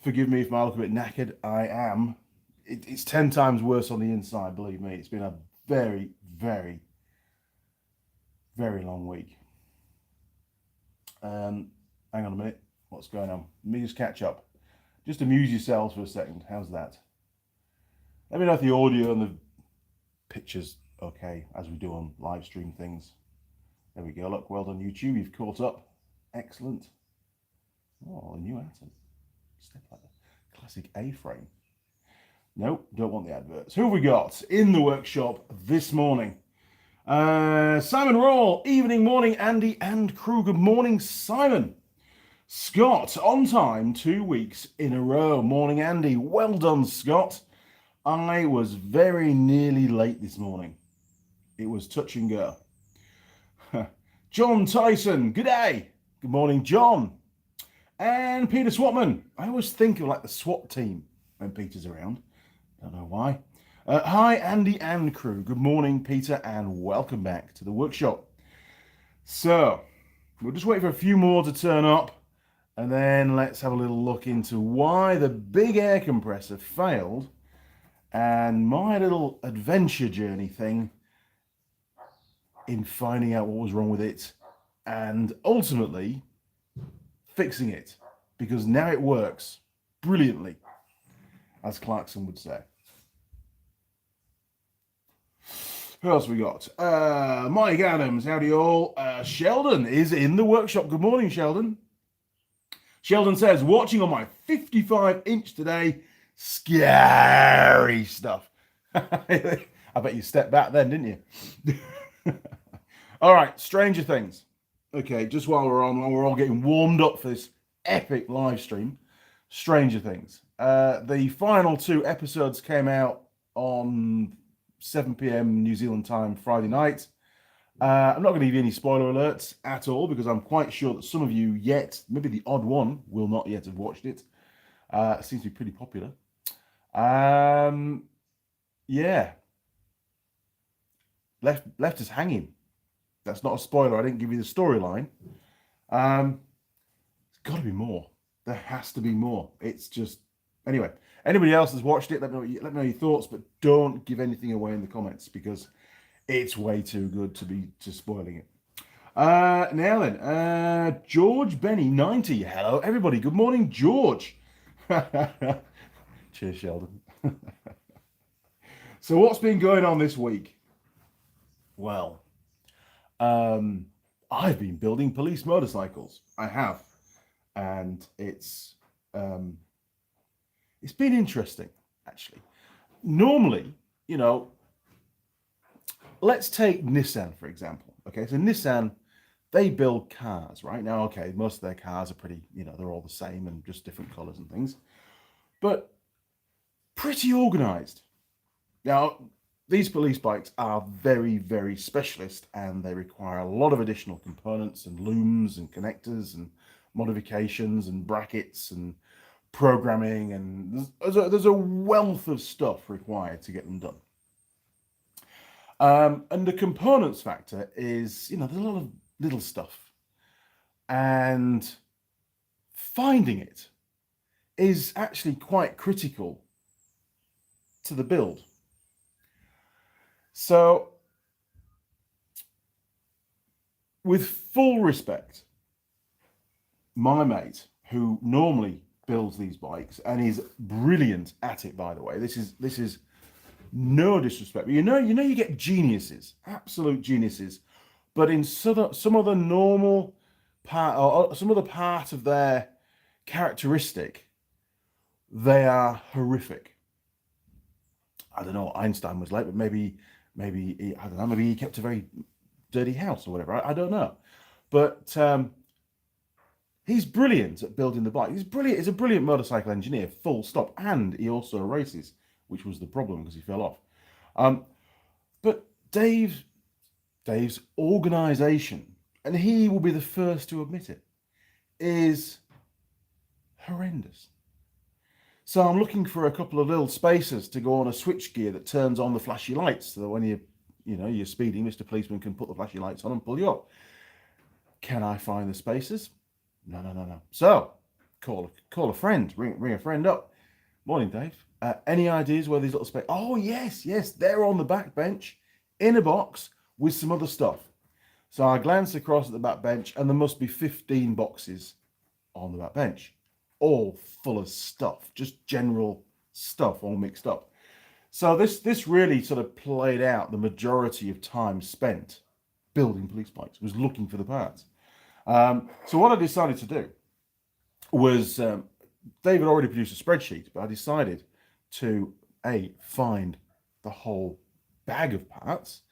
Forgive me if I look a bit knackered. I am. It's 10 times worse on the inside, believe me. It's been a very, very, very long week. Hang on a minute. What's going on? Let me just catch up. Just amuse yourselves for a second. How's that? Let me know if the audio and the picture's okay as we do on live stream things. There we go. Look, well done, YouTube. You've caught up. Excellent. Oh, a new atom. Step like the classic A-frame. Nope, don't want the adverts. Who have we got in the workshop this morning? Simon Rawl, evening, morning, Andy and crew. Good morning, Simon. Scott, on time, 2 weeks in a row. Morning, Andy. Well done, Scott. I was very nearly late this morning. It was touch and go. John Tyson, good day. Good morning, John. And Peter Swatman. I always think of like the SWAT team when Peter's around. Don't know why. Hi, Andy and crew. Good morning, Peter, and welcome back to the workshop. So, we'll just wait for a few more to turn up, and then let's have a little look into why the big air compressor failed, and my little adventure journey thing in finding out what was wrong with it, and ultimately fixing it, because now it works brilliantly, as Clarkson would say. Who else we got? Mike Adams, howdy all. Sheldon is in the workshop. Good morning, Sheldon. Sheldon says, watching on my 55-inch today. Scary stuff. I bet you stepped back then, didn't you? All right, Stranger Things. Okay, just while we're all getting warmed up for this epic live stream, Stranger Things. The final 2 episodes came out on 7 p.m. New Zealand time Friday night. I'm not going to give you any spoiler alerts at all, because I'm quite sure that some of you yet, maybe the odd one, will not yet have watched it. It seems to be pretty popular. Yeah. Left us hanging. That's not a spoiler. I didn't give you the storyline. There's got to be more. There has to be more. It's just... Anyway, anybody else that's watched it, let me know your thoughts, but don't give anything away in the comments, because it's way too good to be spoiling it. Now then, George Benny 90. Hello, everybody. Good morning, George. Cheers, Sheldon. So what's been going on this week? Well, I've been building police motorcycles. I have. And it's been interesting, actually. Normally, you know, let's take Nissan, for example. Okay, so Nissan, they build cars, right? Now, okay, most of their cars are pretty, you know, they're all the same and just different colors and things, but pretty organized. Now, these police bikes are very, very specialist, and they require a lot of additional components and looms and connectors and modifications and brackets and programming, and there's a wealth of stuff required to get them done. And the components factor is, you know, there's a lot of little stuff, and finding it is actually quite critical to the build. So, with full respect, my mate, who normally builds these bikes and is brilliant at it, by the way, this is no disrespect, but you know you get geniuses, absolute geniuses, but in some of the normal part, or some other part of their characteristic, they are horrific. I don't know, Einstein was late, but maybe he kept a very dirty house or whatever. I don't know, but he's brilliant at building the bike. He's brilliant. He's a brilliant motorcycle engineer, full stop, and he also races, which was the problem because he fell off. But Dave's organization, and he will be the first to admit it, is horrendous. So I'm looking for a couple of little spacers to go on a switch gear that turns on the flashy lights, so that when you're speeding, Mr. Policeman can put the flashy lights on and pull you up. Can I find the spacers? No. So call a friend, ring a friend up. Morning, Dave. Any ideas where these little specs? Oh, yes, they're on the back bench in a box with some other stuff. So I glanced across at the back bench, and there must be 15 boxes on the back bench, all full of stuff, just general stuff, all mixed up. So this really sort of played out the majority of time spent building police bikes, was looking for the parts. So what I decided to do was, David already produced a spreadsheet, but I decided to find the whole bag of parts,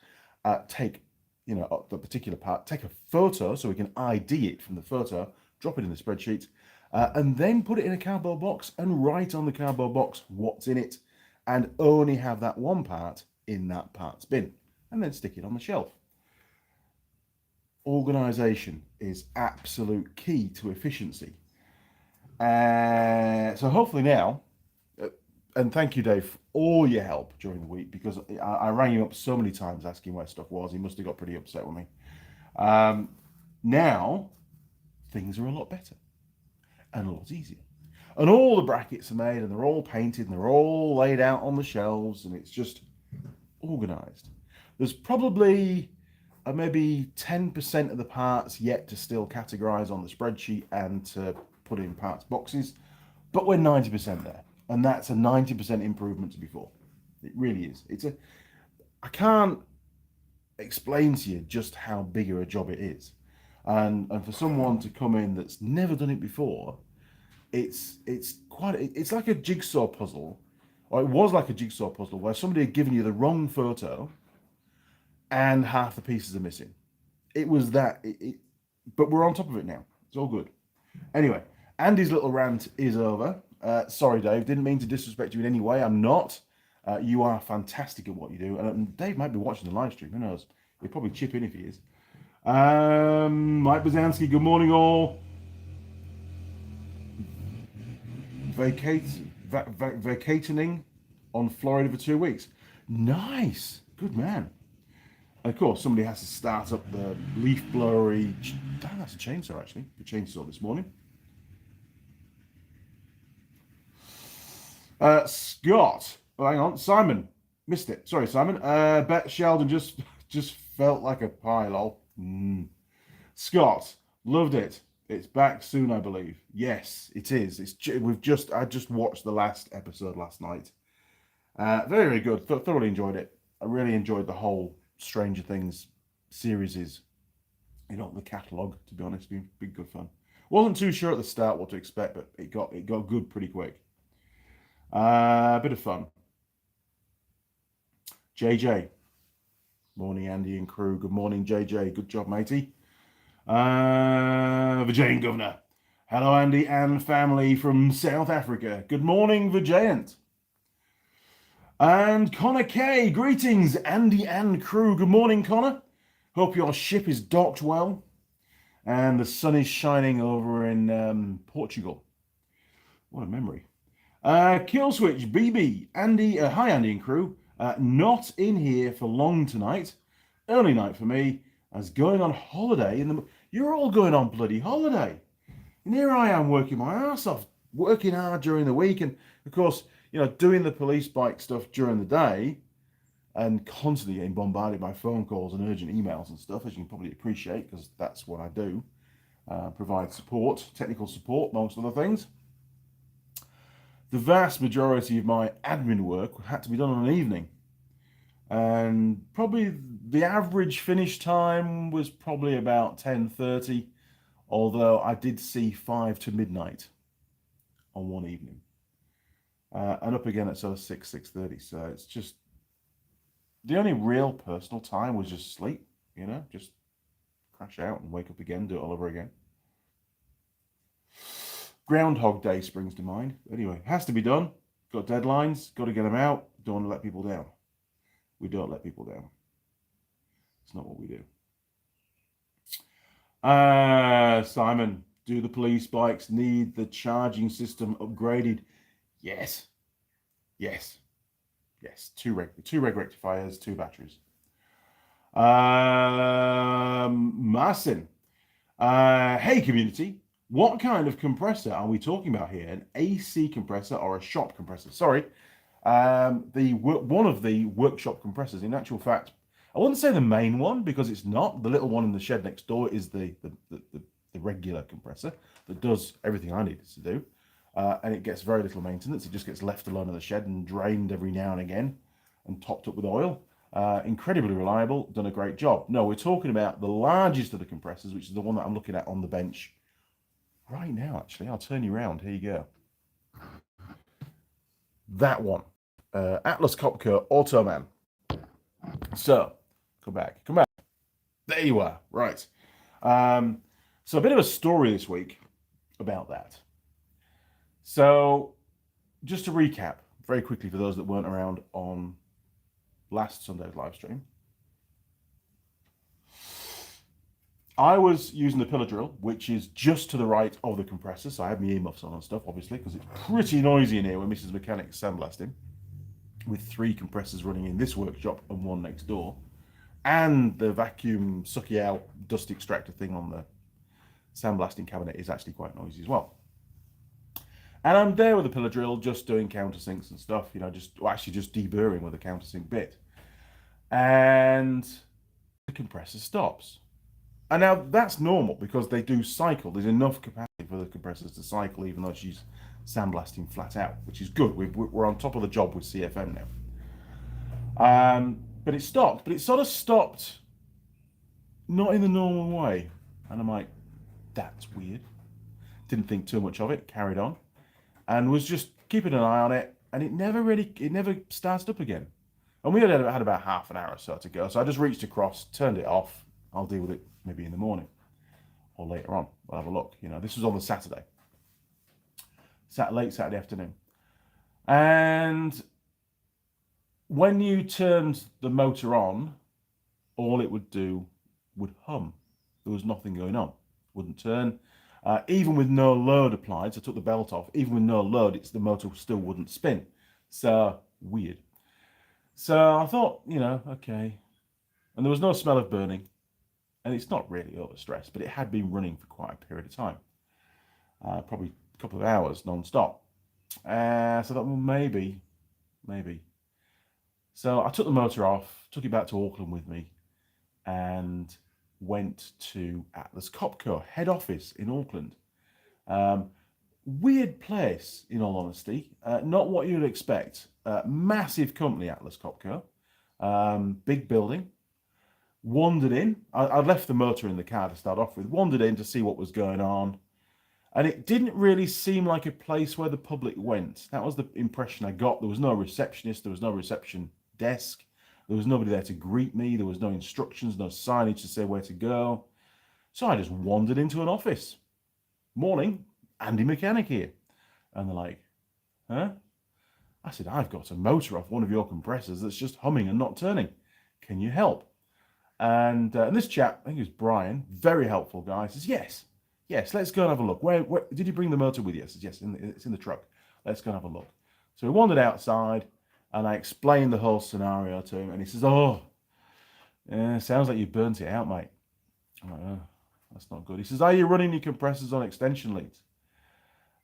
take the particular part, take a photo so we can ID it from the photo, drop it in the spreadsheet, and then put it in a cardboard box and write on the cardboard box what's in it, and only have that one part in that parts bin, and then stick it on the shelf. Organisation is absolute key to efficiency. So hopefully now, and thank you, Dave, for all your help during the week, because I rang you up so many times asking where stuff was. He must have got pretty upset with me. Now, things are a lot better and a lot easier. And all the brackets are made, and they're all painted, and they're all laid out on the shelves, and it's just organised. There's probably maybe 10% of the parts yet to still categorise on the spreadsheet and to put in parts boxes, but we're 90% there, and that's a 90% improvement to before. It really is. I can't explain to you just how bigger a job it is, and for someone to come in that's never done it before, it's like a jigsaw puzzle, or it was like a jigsaw puzzle where somebody had given you the wrong photo and half the pieces are missing. It was that, but we're on top of it now. It's all good. Anyway, Andy's little rant is over. Sorry, Dave, didn't mean to disrespect you in any way. I'm not. You are fantastic at what you do. And Dave might be watching the live stream. Who knows? He'll probably chip in if he is. Mike Bazansky, good morning all. Vacationing on Florida for 2 weeks. Nice. Good man. And of course, somebody has to start up the leaf blowery. Damn, that's a chainsaw, actually. The chainsaw this morning. Scott. Oh, hang on. Simon. Missed it. Sorry, Simon. Bet Sheldon just felt like a pie, lol. Scott. Loved it. It's back soon, I believe. Yes, it is. I just watched the last episode last night. Very, very good. Thoroughly enjoyed it. I really enjoyed the whole Stranger Things series, the catalogue, to be honest. Been good fun. Wasn't too sure at the start what to expect, but it got good pretty quick. Bit of fun. JJ. Morning, Andy and crew. Good morning, JJ. Good job, matey. Vijayant Governor. Hello, Andy and family from South Africa. Good morning, Vijayant. And Connor K. Greetings, Andy and crew. Good morning, Connor. Hope your ship is docked well and the sun is shining over in Portugal. What a memory. Killswitch BB. Andy, hi, Andy and crew. Not in here for long tonight. Early night for me. As going on holiday you're all going on bloody holiday. And here I am working my ass off, working hard during the week, and of course, doing the police bike stuff during the day, and constantly getting bombarded by phone calls and urgent emails and stuff, as you can probably appreciate, because that's what I do. Provide support, technical support, amongst other things. The vast majority of my admin work had to be done on an evening. And probably the average finish time was probably about 10:30, although I did see 5 to midnight on one evening. And up again at sort of 6:30. So it's just, the only real personal time was just sleep, just crash out and wake up again, do it all over again. Groundhog Day springs to mind. Anyway, has to be done. Got deadlines, got to get them out. Don't want to let people down. We don't let people down. It's not what we do. Simon, do the police bikes need the charging system upgraded? Yes. 2 reg rectifiers, 2 batteries. Marcin, hey community, What kind of compressor are we talking about here? An AC compressor or a shop compressor? Sorry, one of the workshop compressors. In actual fact, I wouldn't say the main one because it's not. The little one in the shed next door is the regular compressor that does everything I need it to do, and it gets very little maintenance. It just gets left alone in the shed and drained every now and again, and topped up with oil. Incredibly reliable, done a great job. No, we're talking about the largest of the compressors, which is the one that I'm looking at on the bench right now. Actually, I'll turn you around. Here you go. That one, Atlas Copco Automan. So, come back. There you are. Right. So a bit of a story this week about that. So, just to recap very quickly for those that weren't around on last Sunday's live stream, I was using the pillar drill, which is just to the right of the compressor. So I have my earmuffs on and stuff, obviously, because it's pretty noisy in here when Mrs. Mechanic's sandblasting, with 3 compressors running in this workshop and 1 next door, and the vacuum sucky out dust extractor thing on the sandblasting cabinet is actually quite noisy as well. And I'm there with the pillar drill, just doing countersinks and stuff, just deburring with a countersink bit. And the compressor stops. And now that's normal because they do cycle. There's enough capacity for the compressors to cycle, even though she's sandblasting flat out, which is good. We're on top of the job with CFM now. But it stopped. But it sort of stopped not in the normal way. And I'm like, that's weird. Didn't think too much of it, carried on. And was just keeping an eye on it. And it never started up again. And we had about half an hour or so to go. So I just reached across, turned it off. I'll deal with it maybe in the morning or later on. We'll have a look. This was on the Saturday. Late Saturday afternoon. And when you turned the motor on, all it would do would hum. There was nothing going on. Wouldn't turn. Even with no load applied, so I took the belt off, even with no load, the motor still wouldn't spin. So, weird. So I thought, okay. And there was no smell of burning. And it's not really overstressed, but it had been running for quite a period of time. Probably a couple of hours non-stop. So I thought, well, maybe. So I took the motor off, took it back to Auckland with me, and went to Atlas Copco head office in Auckland. Weird place, in all honesty. Not what you'd expect. Massive company, Atlas Copco. Big building. Wandered in. I'd left the motor in the car to start off with. Wandered in to see what was going on. And it didn't really seem like a place where the public went. That was the impression I got. There was no receptionist. There was no reception desk. There was nobody there to greet me. There was no instructions, no signage to say where to go. So I just wandered into an office. Morning, Andy Mechanic here. And they're like, huh? I said, I've got a motor off one of your compressors that's just humming and not turning. Can you help? And this chap, I think it was Brian, very helpful guy, says, yes, let's go and have a look. Where did you bring the motor with you? I said, yes, it's in the truck. Let's go and have a look. So we wandered outside, and I explained the whole scenario to him, and he says, sounds like you burnt it out, mate. I'm like, oh, that's not good. He says, are you running your compressors on extension leads?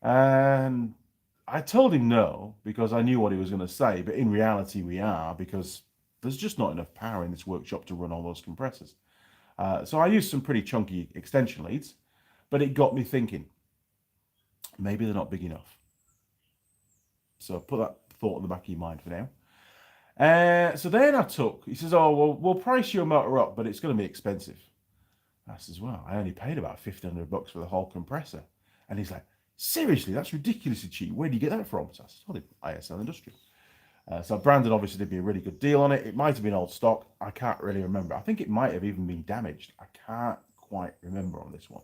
And I told him no, because I knew what he was going to say, but in reality we are, because there's just not enough power in this workshop to run all those compressors. So I used some pretty chunky extension leads, but it got me thinking, maybe they're not big enough. So put that thought in the back of your mind for now. So then he says, oh, well, we'll price your motor up, but it's going to be expensive. I says, well, I only paid about $1,500 for the whole compressor. And he's like, seriously, that's ridiculously cheap. Where do you get that from? So I said, ISL Industrial. So Brandon obviously did me a really good deal on it. It might have been old stock. I can't really remember. I think it might have even been damaged. I can't quite remember on this one.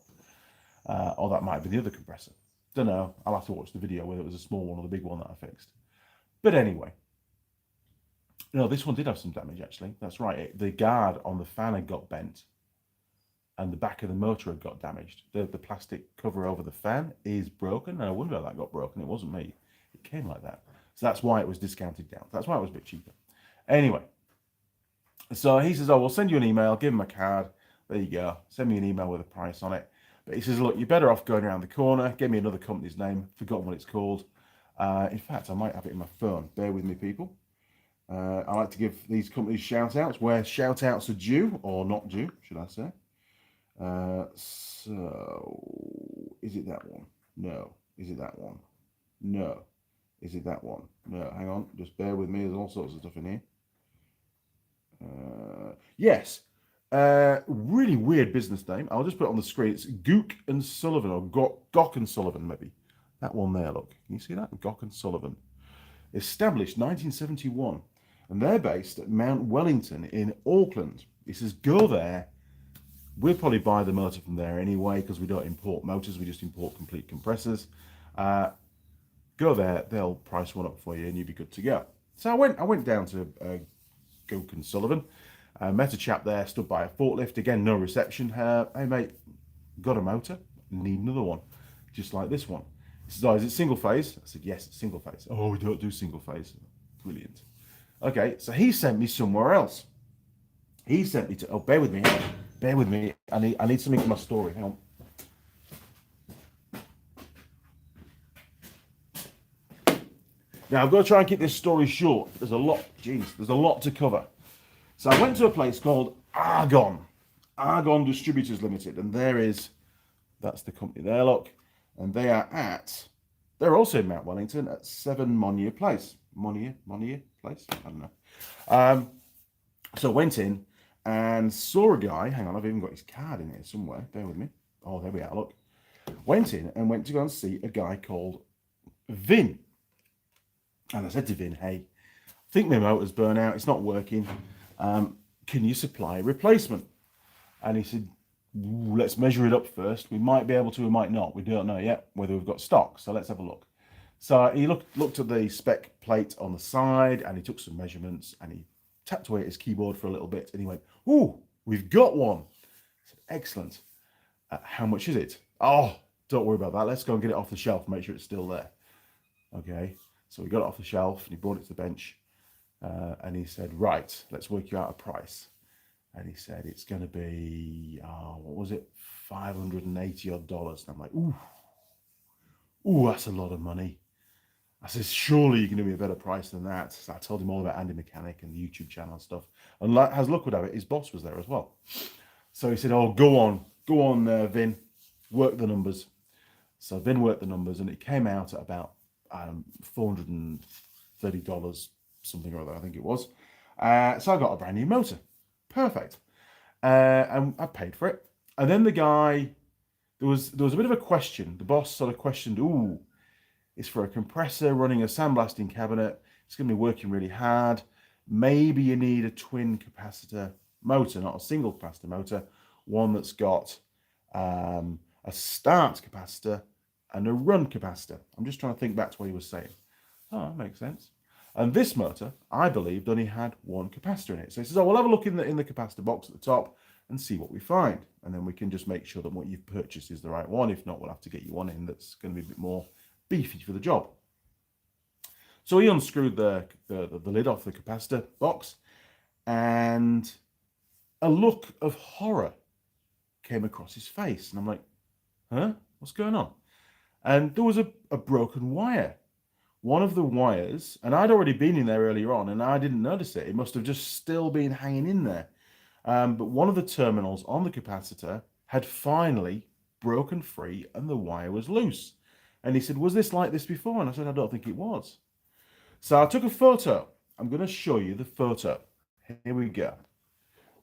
Or that might have been the other compressor. Don't know. I'll have to watch the video whether it was a small one or the big one that I fixed. But anyway. No, this one did have some damage actually. That's right. The guard on the fan had got bent. And the back of the motor had got damaged. The plastic cover over the fan is broken. And I wonder how that got broken. It wasn't me. It came like that. So that's why it was discounted down. That's why it was a bit cheaper. Anyway, so he says, oh, we'll send you an email, give him a card. There you go. Send me an email with a price on it. But he says, look, you're better off going around the corner. Gave me another company's name, forgotten what it's called. In fact, I might have it in my phone. Bear with me, people. I like to give these companies shout outs where shout outs are due, or not due, should I say. So, is it that one? No. Is it that one? No. Is it that one? No. Hang on. Just bear with me. There's all sorts of stuff in here. Yes. Really weird business name. I'll just put it on the screen. It's Gook and Sullivan, or Gok and Sullivan, maybe. That one there, look. Can you see that? Gok and Sullivan. Established 1971. And they're based at Mount Wellington in Auckland. He says, go there. We'll probably buy the motor from there anyway, because we don't import motors. We just import complete compressors. Go there. They'll price one up for you and you'll be good to go. So I went down to Gook and Sullivan. Met a chap there, stood by a forklift. Again, no reception. Hey, mate, got a motor? Need another one. Just like this one. He says, oh, is it single phase? I said, yes, it's single phase. Oh, we don't do single phase. Brilliant. Okay, so he sent me somewhere else. He sent me to, oh, bear with me. Bear with me. I need something for my story. Hang on. Now, I've got to try and keep this story short. There's a lot to cover. So I went to a place called Argon Distributors Limited, and that's the company there, look. And they're also in Mount Wellington at 7 Monier Place. Monier Place? I don't know. So I went in and saw a guy. Hang on, I've even got his card in here somewhere. Bear with me. Oh, there we are, look. Went in and went to go and see a guy called Vin. And I said to Vin, hey, I think my motor's burnt out. It's not working. Can you supply a replacement? And he said, let's measure it up first. We might be able to, we might not. We don't know yet whether we've got stock. So let's have a look. So he looked at the spec plate on the side and he took some measurements and he tapped away at his keyboard for a little bit and he went, ooh, we've got one. I said, excellent. How much is it? Oh, don't worry about that. Let's go and get it off the shelf and make sure it's still there. Okay. So we got it off the shelf and he brought it to the bench. And he said, right, let's work you out a price. And he said, it's going to be, what was it? $580 odd. And I'm like, ooh, that's a lot of money. I said, surely you can do me a better price than that. So I told him all about Andy Mechanic and the YouTube channel and stuff. And as luck would have it, his boss was there as well. So he said, oh, go on, Vin, work the numbers. So Vin worked the numbers and it came out at about $430, something or other, I think it was. So I got a brand new motor. Perfect. And I paid for it. And then the guy, there was a bit of a question. The boss sort of questioned, ooh, it's for a compressor running a sandblasting cabinet. It's going to be working really hard. Maybe you need a twin capacitor motor, not a single capacitor motor, one that's got a start capacitor and a run capacitor. I'm just trying to think back to what he was saying. Oh, that makes sense. And this motor, I believed, only had one capacitor in it. So he says, oh, we'll have a look in the capacitor box at the top and see what we find. And then we can just make sure that what you've purchased is the right one. If not, we'll have to get you one in that's going to be a bit more beefy for the job. So he unscrewed the lid off the capacitor box and a look of horror came across his face. And I'm like, huh? What's going on? And there was a broken wire. One of the wires, and I'd already been in there earlier on and I didn't notice it. It must have just still been hanging in there. But one of the terminals on the capacitor had finally broken free and the wire was loose. And he said, was this like this before? And I said, I don't think it was. So I took a photo. I'm going to show you the photo. Here we go.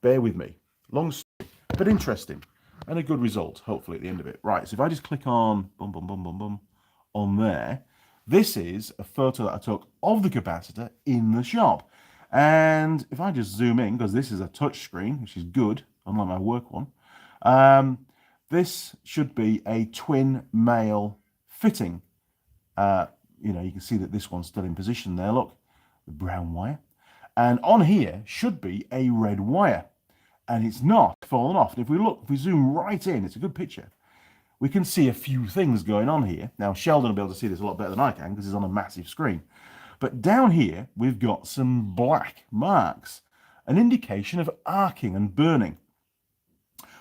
Bear with me. Long story, but interesting. And a good result, hopefully, at the end of it. Right, so if I just click on, on there, this is a photo that I took of the capacitor in the shop. And if I just zoom in, because this is a touch screen, which is good, unlike my work one, this should be a twin male fitting. You can see that this one's still in position there, look, the brown wire. And on here should be a red wire. And it's not fallen off. And if we zoom right in, it's a good picture. We can see a few things going on here. Now, Sheldon will be able to see this a lot better than I can because it's on a massive screen. But down here, we've got some black marks, an indication of arcing and burning.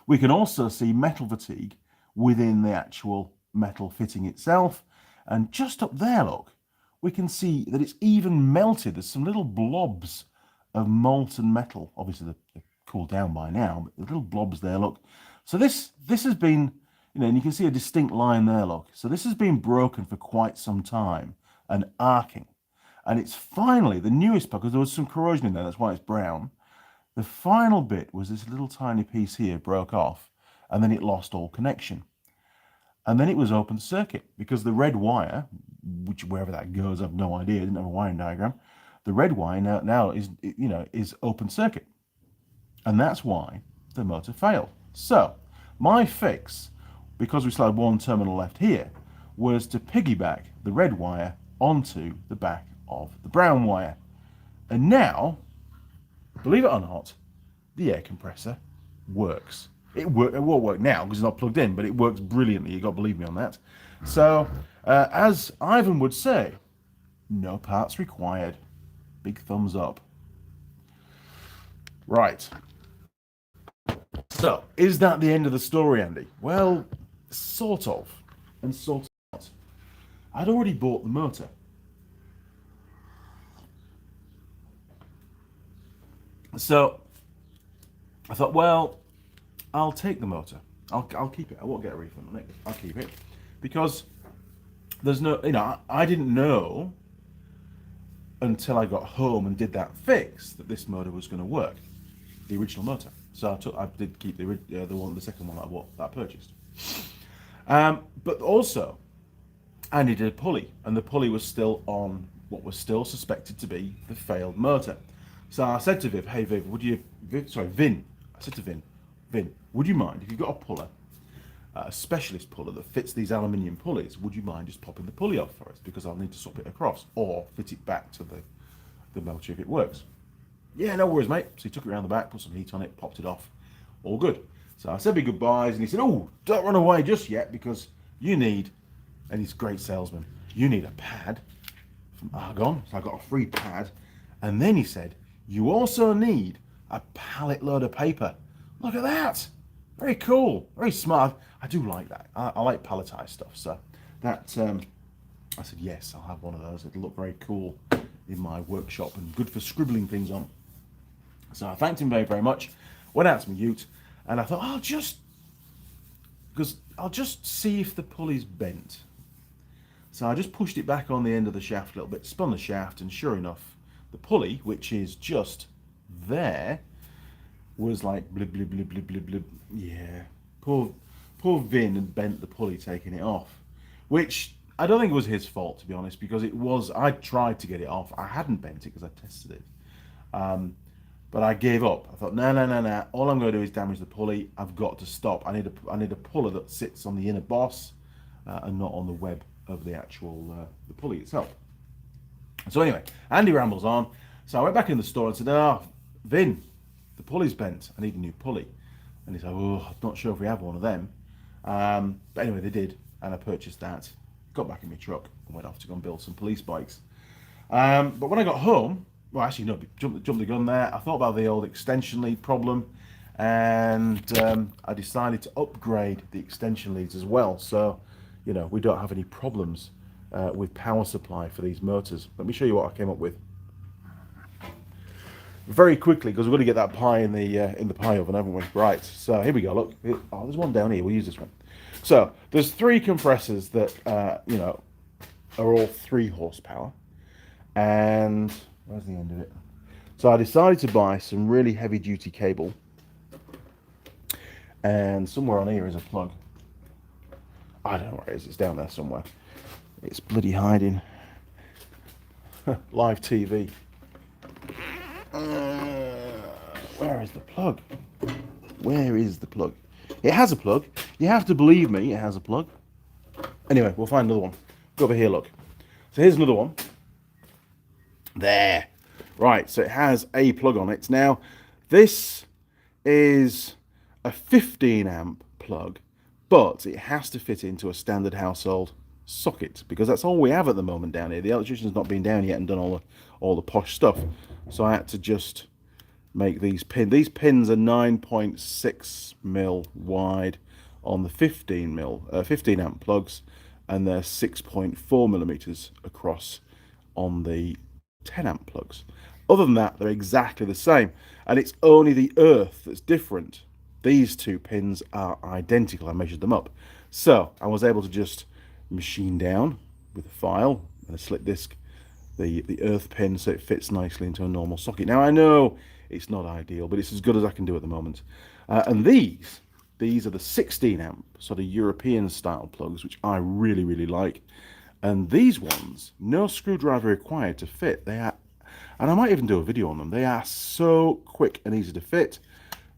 We can also see metal fatigue within the actual metal fitting itself. And just up there, look, we can see that it's even melted. There's some little blobs of molten metal. Obviously, they're cooled down by now, but the little blobs there, look. So this has been, you know, and you can see a distinct line there, look. So this has been broken for quite some time and arcing. And it's finally, the newest part, because there was some corrosion in there, that's why it's brown. The final bit was this little tiny piece here broke off, and then it lost all connection. And then it was open circuit, because the red wire, which wherever that goes, I've no idea, I didn't have a wiring diagram. The red wire now is, you know, is open circuit. And that's why the motor failed. So my fix, because we still had one terminal left here, was to piggyback the red wire onto the back of the brown wire. And now, believe it or not, the air compressor works. It won't work now because it's not plugged in, but it works brilliantly. You got to believe me on that. So, as Ivan would say, no parts required. Big thumbs up. Right. So, is that the end of the story, Andy? Well, sort of, and sort of not. I'd already bought the motor. So, I thought, well, I'll take the motor. I'll keep it. I won't get a refund on it. I'll keep it. Because there's no, you know, I didn't know until I got home and did that fix that this motor was going to work, the original motor. So I did keep the second one that I purchased. But also, I needed a pulley, and the pulley was still on what was still suspected to be the failed motor. So I said to Viv, hey Vin, I said to Vin, would you mind if you've got a puller, a specialist puller that fits these aluminium pulleys, would you mind just popping the pulley off for us, because I'll need to swap it across or fit it back to the motor if it works. Yeah, no worries, mate. So he took it around the back, put some heat on it, popped it off, all good. So I said my goodbyes, and he said, oh, don't run away just yet, because you need, and he's a great salesman, you need a pad from Argon. So I got a free pad, and then he said, you also need a pallet load of paper. Look at that. Very cool. Very smart. I do like that. I like palletized stuff. So that, I said, yes, I'll have one of those. It'll look very cool in my workshop and good for scribbling things on. So I thanked him very, very much. Went out to my ute, and I thought, I'll just see if the pulley's bent. So I just pushed it back on the end of the shaft a little bit, spun the shaft, and sure enough, the pulley, which is just there, was like blib, blib, blib, blib, blib, blib. Yeah, poor Vin had bent the pulley taking it off, which I don't think it was his fault, to be honest, because it was, I tried to get it off. I hadn't bent it because I tested it, but I gave up. I thought, no, all I'm going to do is damage the pulley. I've got to stop. I need a puller that sits on the inner boss and not on the web of the actual the pulley itself. So anyway, Andy rambles on. So I went back in the store and said, oh, Vin, the pulley's bent. I need a new pulley. And he said, oh, I'm not sure if we have one of them. But anyway, they did. And I purchased that, got back in my truck, and went off to go and build some police bikes. But when I got home, well, actually, no, jumped the gun there. I thought about the old extension lead problem. And I decided to upgrade the extension leads as well. So, you know, we don't have any problems with power supply for these motors. Let me show you what I came up with. Very quickly, because we're going to get that pie in the pie oven, haven't we? Right, so here we go, look. Oh, there's one down here, we'll use this one. So, there's 3 compressors that, you know, are all 3 horsepower. And, where's the end of it? So I decided to buy some really heavy duty cable. And somewhere on here is a plug. I don't know where it is, it's down there somewhere. It's bloody hiding. Live TV. Where is the plug? Where is the plug? It has a plug. You have to believe me, it has a plug. Anyway, we'll find another one. Go over here, look. So here's another one. There. Right, so it has a plug on it. Now, this is a 15 amp plug, but it has to fit into a standard household socket, because that's all we have at the moment down here. The electrician's not been down yet and done all the posh stuff. So I had to just make these pins. These pins are 9.6 mil wide on the 15 amp plugs, and they're 6.4 millimeters across on the 10 amp plugs. Other than that, they're exactly the same, and it's only the earth that's different. These two pins are identical. I measured them up, so I was able to just machine down with a file and a slip disc the earth pin so it fits nicely into a normal socket. Now I know it's not ideal, but it's as good as I can do at the moment. And these are the 16 amp sort of European style plugs, which I really like. And these ones, no screwdriver required to fit. They are, and I might even do a video on them. They are so quick and easy to fit.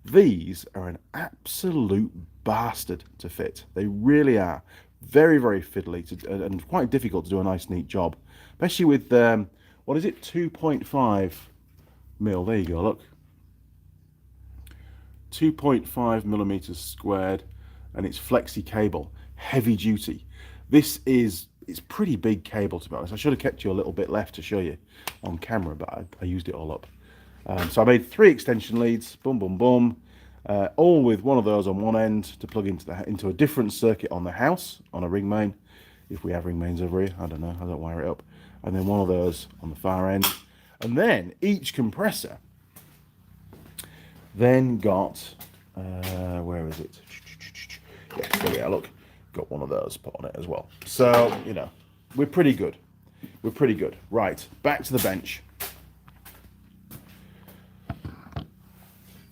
These are an absolute bastard to fit. They really are. Very fiddly and quite difficult to do a nice neat job, especially with what is it, 2.5 mil. There you go, look, 2.5 millimeters squared, and it's flexi cable, heavy duty. It's pretty big cable, to be honest. I should have kept you a little bit left to show you on camera, but I used it all up. So I made 3 extension leads, boom, all with one of those on one end to plug into a different circuit on the house, on a ring main, if we have ring mains over here. I don't know, I don't wire it up. And then one of those on the far end. And then each compressor then got, where is it? Yes, there we are, look, got one of those put on it as well. So, you know, we're pretty good. Right, back to the bench.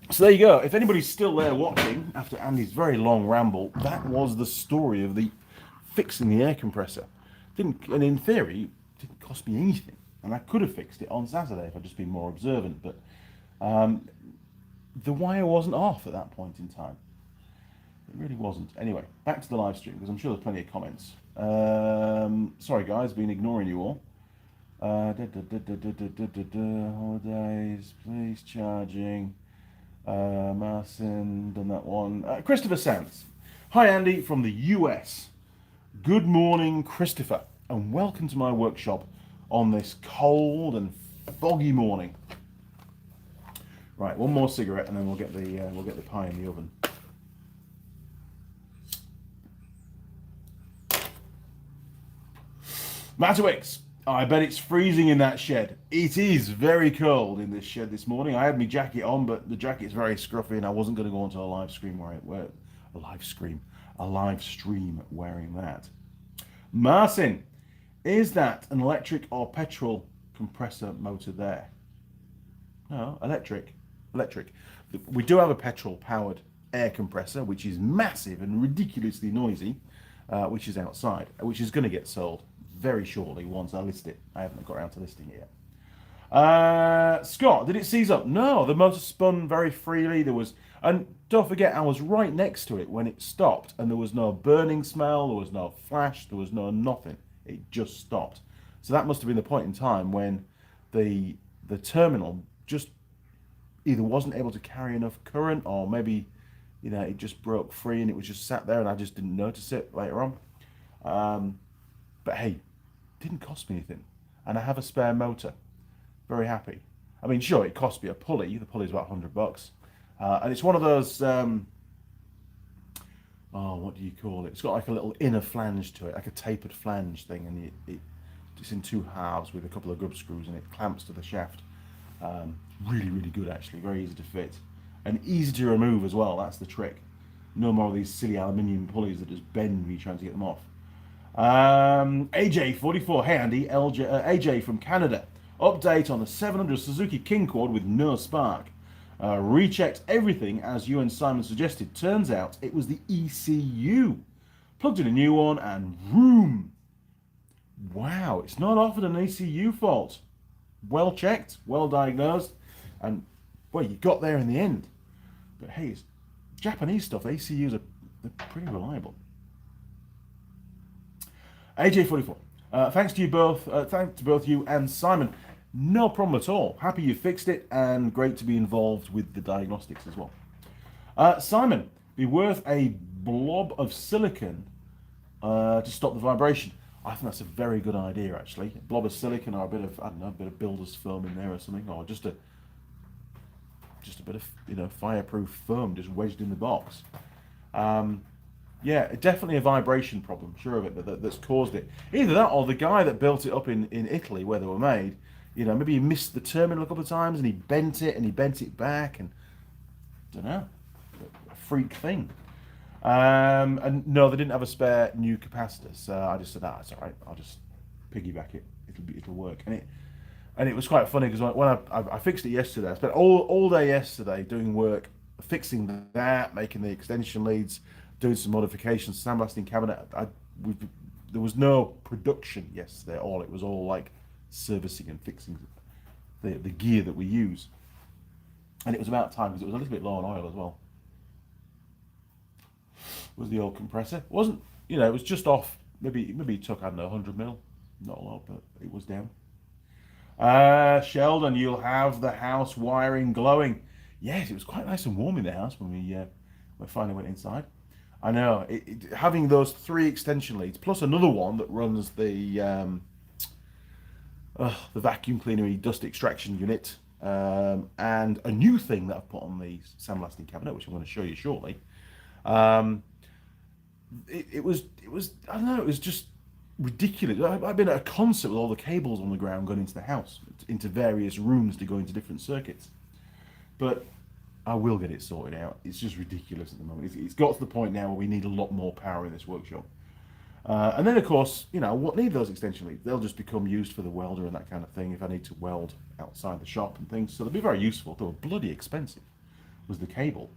So there you go. If anybody's still there watching after Andy's very long ramble, that was the story of the fixing the air compressor. And in theory, it didn't cost me anything. And I could have fixed it on Saturday if I'd just been more observant, but the wire wasn't off at that point in time. It really wasn't. Anyway, back to the live stream, because I'm sure there's plenty of comments. Sorry guys, been ignoring you all. Holidays, please charging. Marcin, done that one. Christopher Sands. Hi Andy from the US. Good morning, Christopher, and welcome to my workshop on this cold and foggy morning. Right, one more cigarette and then we'll get the pie in the oven. Matawix, I bet it's freezing in that shed. It is very cold in this shed this morning. I had my jacket on, but the jacket's very scruffy, and I wasn't going to go onto a live stream wearing that. Marcin, is that an electric or petrol compressor motor there? No, electric. We do have a petrol-powered air compressor, which is massive and ridiculously noisy, which is outside, which is going to get sold very shortly once I list it. I haven't got around to listing it yet. Scott, did it seize up? No, the motor spun very freely. And don't forget, I was right next to it when it stopped, and there was no burning smell, there was no flash, there was no nothing. It just stopped. So that must have been the point in time when the terminal just either wasn't able to carry enough current, or maybe, you know, it just broke free and it was just sat there and I just didn't notice it later on. But hey, didn't cost me anything, and I have a spare motor. Very happy. I mean, sure, it cost me a pulley. The pulley's about $100, and it's one of those. What do you call it? It's got like a little inner flange to it, like a tapered flange thing, and it's in 2 halves with a couple of grub screws, and it clamps to the shaft. Really good actually. Very easy to fit, and easy to remove as well. That's the trick. No more of these silly aluminium pulleys that just bend when you're trying to get them off. AJ44, hey Andy, AJ from Canada. Update on the 700 Suzuki King Quad with no spark. Rechecked everything as you and Simon suggested. Turns out it was the ECU. Plugged in a new one and vroom. Wow, it's not often an ECU fault. Well checked, well diagnosed, and well, you got there in the end. But hey, it's Japanese stuff. ECUs they're pretty reliable. AJ44, thanks to you both. Thanks to both you and Simon. No problem at all. Happy you fixed it, and great to be involved with the diagnostics as well. Simon, be worth a blob of silicon to stop the vibration. I think that's a very good idea, actually. A blob of silicon, or a bit of, I don't know, a bit of builder's foam in there or something, or just a bit of, you know, fireproof foam just wedged in the box. Yeah, definitely a vibration problem, sure of it, that's caused it. Either that or the guy that built it up in Italy where they were made, maybe he missed the terminal a couple of times and he bent it and he bent it back and, I don't know, a freak thing. And no, they didn't have a spare new capacitor, so I just said, it's all right, I'll just piggyback it. It'll work. And it was quite funny because when I fixed it yesterday, I spent all day yesterday doing work, fixing that, making the extension leads, doing some modifications, sandblasting cabinet. There was no production yesterday at all. It was all like servicing and fixing the gear that we use. And it was about time because it was a little bit low on oil as well. Was the old compressor? It wasn't, it was just off. Maybe it took, I don't know, 100 mil. Not a lot, but it was down. Sheldon, you'll have the house wiring glowing. Yes, it was quite nice and warm in the house when we finally went inside. I know, having those 3 extension leads, plus another one that runs the vacuum cleaner dust extraction unit, and a new thing that I've put on the sandblasting cabinet, which I'm going to show you shortly. It was I don't know, it was just ridiculous. I've been at a concert with all the cables on the ground going into the house, into various rooms to go into different circuits. But I will get it sorted out. It's just ridiculous at the moment. It's got to the point now where we need a lot more power in this workshop. And then, of course, what need those extension leads? They'll just become used for the welder and that kind of thing if I need to weld outside the shop and things. So they'll be very useful. They were bloody expensive, was the cable.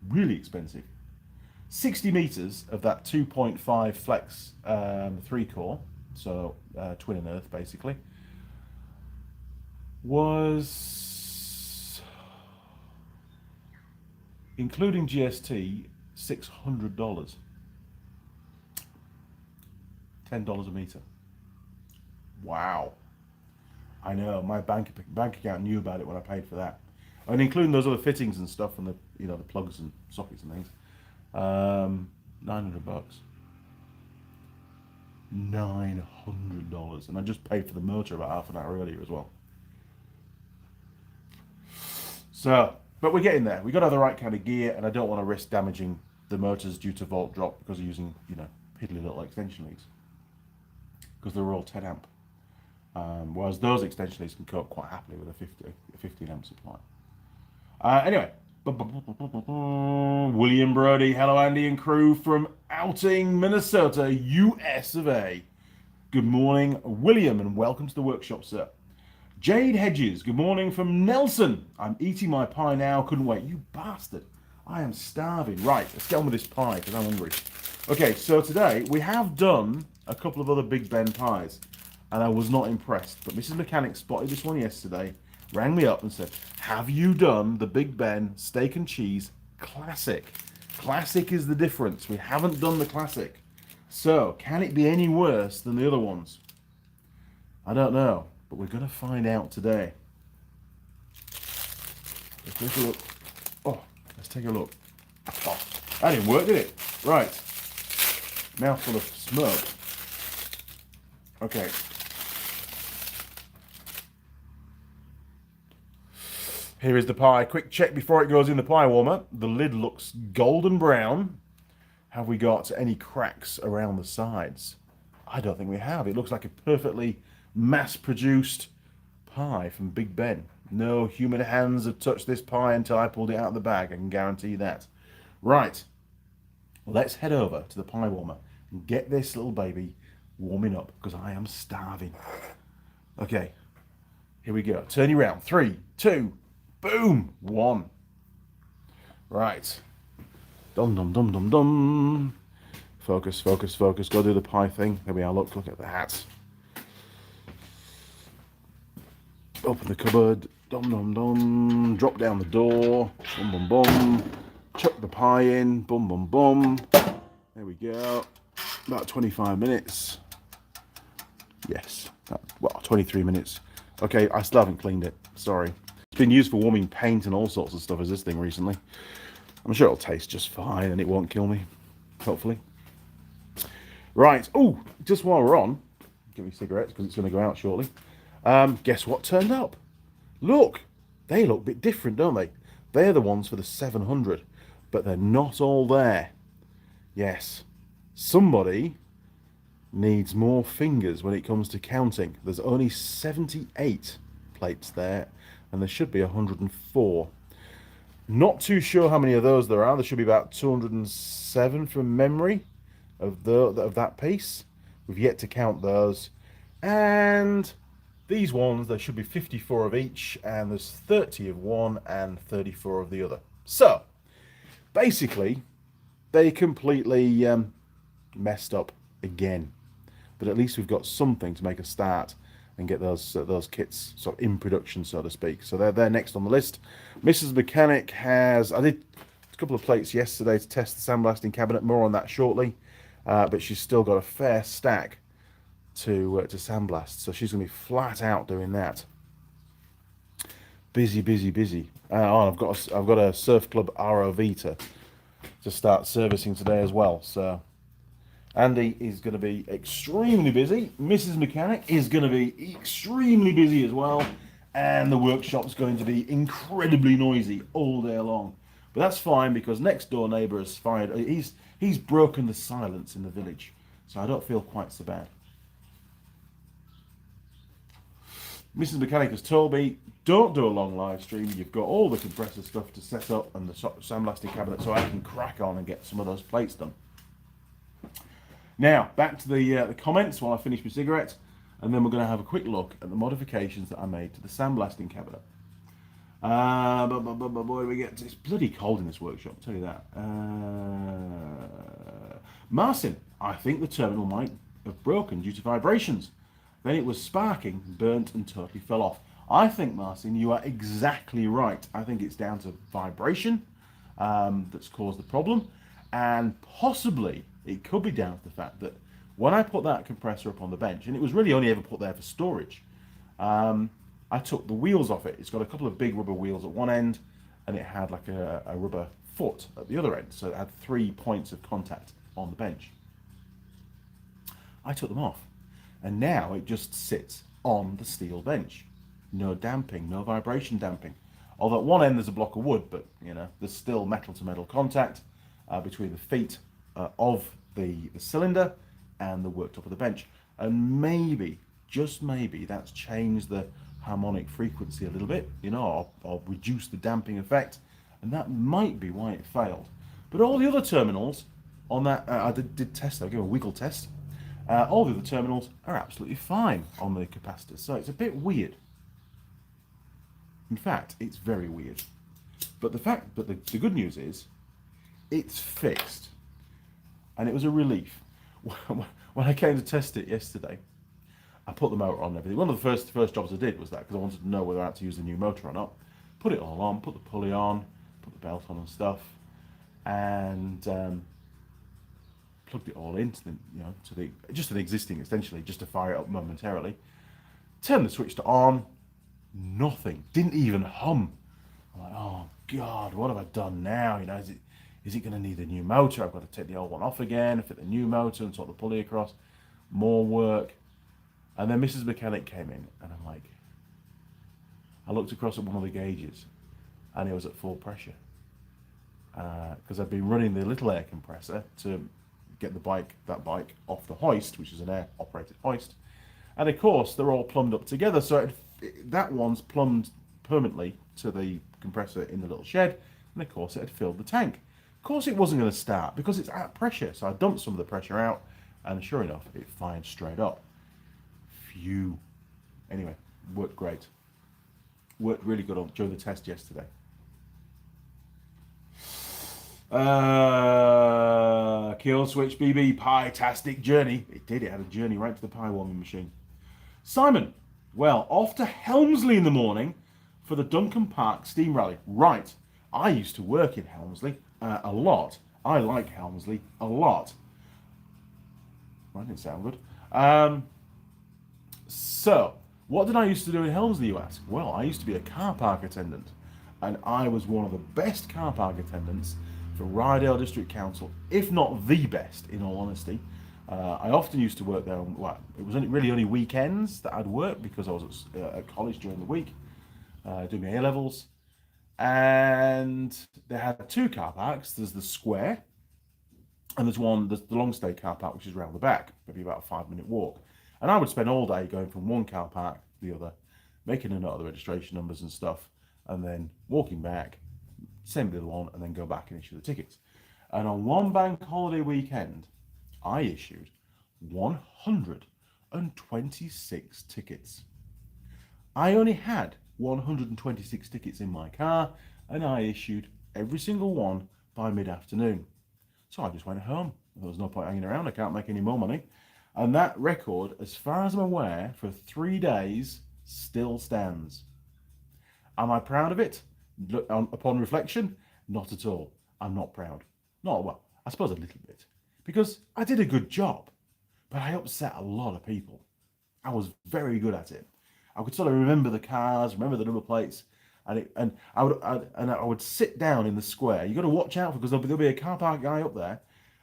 Really expensive. 60 meters of that 2.5 flex 3-core, so twin and earth basically, was, including GST, $600. $10 a meter. Wow. I know, my bank account knew about it when I paid for that. And including those other fittings and stuff and the the plugs and sockets and things. $900. $900, and I just paid for the motor about half an hour earlier as well. So, but we're getting there. We got to have the right kind of gear, and I don't want to risk damaging the motors due to volt drop because of using piddly little extension leads, because they're all 10 amp. Whereas those extension leads can cope quite happily with a 15 amp supply. Anyway. William Brody, hello Andy and crew from Outing, Minnesota, US of A. Good morning, William, and welcome to the workshop, sir. Jade Hedges, good morning from Nelson. I'm eating my pie now, couldn't wait. You bastard, I am starving. Right, let's get on with this pie because I'm hungry. Okay, so today we have done a couple of other Big Ben pies, and I was not impressed, but Mrs. Mechanic spotted this one yesterday, rang me up and said, have you done the Big Ben steak and cheese classic? Classic is the difference. We haven't done the classic. So, can it be any worse than the other ones? I don't know, but we're going to find out today. Let's take a look. Oh, let's take a look. Oh, that didn't work, did it? Right. Mouthful of smoke. Okay. Here is the pie. Quick check before it goes in the pie warmer. The lid looks golden brown. Have we got any cracks around the sides? I don't think we have. It looks like a perfectly mass-produced pie from Big Ben. No human hands have touched this pie until I pulled it out of the bag. I can guarantee that. Right. Let's head over to the pie warmer and get this little baby warming up because I am starving. Okay. Here we go. Turn you around. 3, 2, boom! 1. Right. Dum dum dum dum dum. Focus, focus, focus. Go do the pie thing. There we are. Look at that. Open the cupboard. Dum dum dum. Drop down the door. Bum bum bum. Chuck the pie in. Bum bum bum. There we go. About 25 minutes. Yes. Well, 23 minutes. Okay, I still haven't cleaned it. Sorry. It's been used for warming paint and all sorts of stuff as this thing recently. I'm sure it'll taste just fine and it won't kill me. Hopefully. Right. Oh, just while we're on, give me cigarettes because it's going to go out shortly. Guess what turned up? Look. They look a bit different, don't they? They're the ones for the 700, but they're not all there. Yes, somebody needs more fingers when it comes to counting. There's only 78 plates there, and there should be 104. Not too sure how many of those there are. There should be about 207 from memory of that piece. We've yet to count those. And these ones, there should be 54 of each, and there's 30 of one and 34 of the other. So, basically, they completely messed up again. But at least we've got something to make a start and get those kits sort of in production, so to speak. So they're next on the list. Mrs. Mechanic has, I did a couple of plates yesterday to test the sandblasting cabinet. More on that shortly. But she's still got a fair stack to sandblast, so she's going to be flat out doing that. Busy, busy, busy. I've got a Surf Club ROV to start servicing today as well. So Andy is going to be extremely busy. Mrs. Mechanic is going to be extremely busy as well, and the workshop's going to be incredibly noisy all day long. But that's fine because next door neighbour has fired. He's broken the silence in the village, so I don't feel quite so bad. Mrs. Mechanic has told me, don't do a long live stream. You've got all the compressor stuff to set up and the sandblasting cabinet, so I can crack on and get some of those plates done. Now, back to the comments while I finish my cigarette, and then we're going to have a quick look at the modifications that I made to the sandblasting cabinet. But boy, we get it's bloody cold in this workshop, I'll tell you that. Marcin, I think the terminal might have broken due to vibrations. Then it was sparking, burnt, and totally fell off. I think, Marcin, you are exactly right. I think it's down to vibration that's caused the problem, and possibly it could be down to the fact that when I put that compressor up on the bench, and it was really only ever put there for storage, I took the wheels off it. It's got a couple of big rubber wheels at one end, and it had like a rubber foot at the other end. So it had 3 points of contact on the bench. I took them off, and now it just sits on the steel bench. No damping, no vibration damping. Although at one end there's a block of wood, but you know there's still metal to metal contact between the feet of the cylinder and the worktop of the bench. And maybe, just maybe, that's changed the harmonic frequency a little bit, you know, or reduce the damping effect, and that might be why it failed. But all the other terminals on that, I did test, I'll give a wiggle test. All the other terminals are absolutely fine on the capacitors, so it's a bit weird. In fact, it's very weird. But the good news is, it's fixed, and it was a relief. When I came to test it yesterday, I put the motor on and everything. One of the first jobs I did was that, because I wanted to know whether I had to use the new motor or not. Put it all on, put the pulley on, put the belt on and stuff, and plugged it all into the, you know, to the existing, essentially, just to fire it up momentarily. Turned the switch to on, nothing, didn't even hum. I'm like, oh God, what have I done now? You know, is it going to need a new motor? I've got to take the old one off again, fit the new motor and sort the pulley across. More work. And then Mrs. Mechanic came in, and I'm like, I looked across at one of the gauges, and it was at full pressure. Because I've been running the little air compressor to get that bike off the hoist, which is an air-operated hoist. And of course, they're all plumbed up together, so that one's plumbed permanently to the compressor in the little shed, and of course it had filled the tank. Of course it wasn't going to start, because it's at pressure, so I dumped some of the pressure out, and sure enough, it fired straight up. Phew. Anyway, worked great. Worked really good during the test yesterday. Kill Switch BB, pie-tastic journey. It did, it had a journey right to the pie warming machine. Simon, well, off to Helmsley in the morning for the Duncan Park Steam Rally. Right, I used to work in Helmsley a lot. I like Helmsley a lot. That didn't sound good. So, what did I used to do in Helmsley, you ask? Well, I used to be a car park attendant, and I was one of the best car park attendants for Rydale District Council, if not the best, in all honesty. I often used to work there on, well, it was really only weekends that I'd work because I was at college during the week, doing my A-levels, and they had 2 car parks. There's the Square, And there's the long stay car park, which is around the back, maybe about a 5-minute walk. And I would spend all day going from one car park to the other, making a note of the registration numbers and stuff, and then walking back, same little one, and then go back and issue the tickets. And on one bank holiday weekend, I issued 126 tickets. I only had 126 tickets in my car, and I issued every single one by mid-afternoon. So I just went home. There was no point hanging around. I can't make any more money. And that record, as far as I'm aware, for 3 days, still stands. Am I proud of it? Upon reflection, not at all. I'm not proud. Not, well, I suppose a little bit. Because I did a good job, but I upset a lot of people. I was very good at it. I could sort of remember the cars, remember the number plates, and I would sit down in the square. You got to watch out because there'll be a car park guy up there.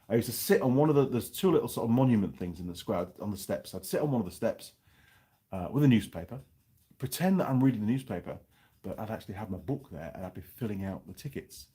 I used to sit on one of there's two little sort of monument things in the square on the steps. I'd sit on one of the steps with a newspaper, pretend that I'm reading the newspaper, but I'd actually have my book there and I'd be filling out the tickets.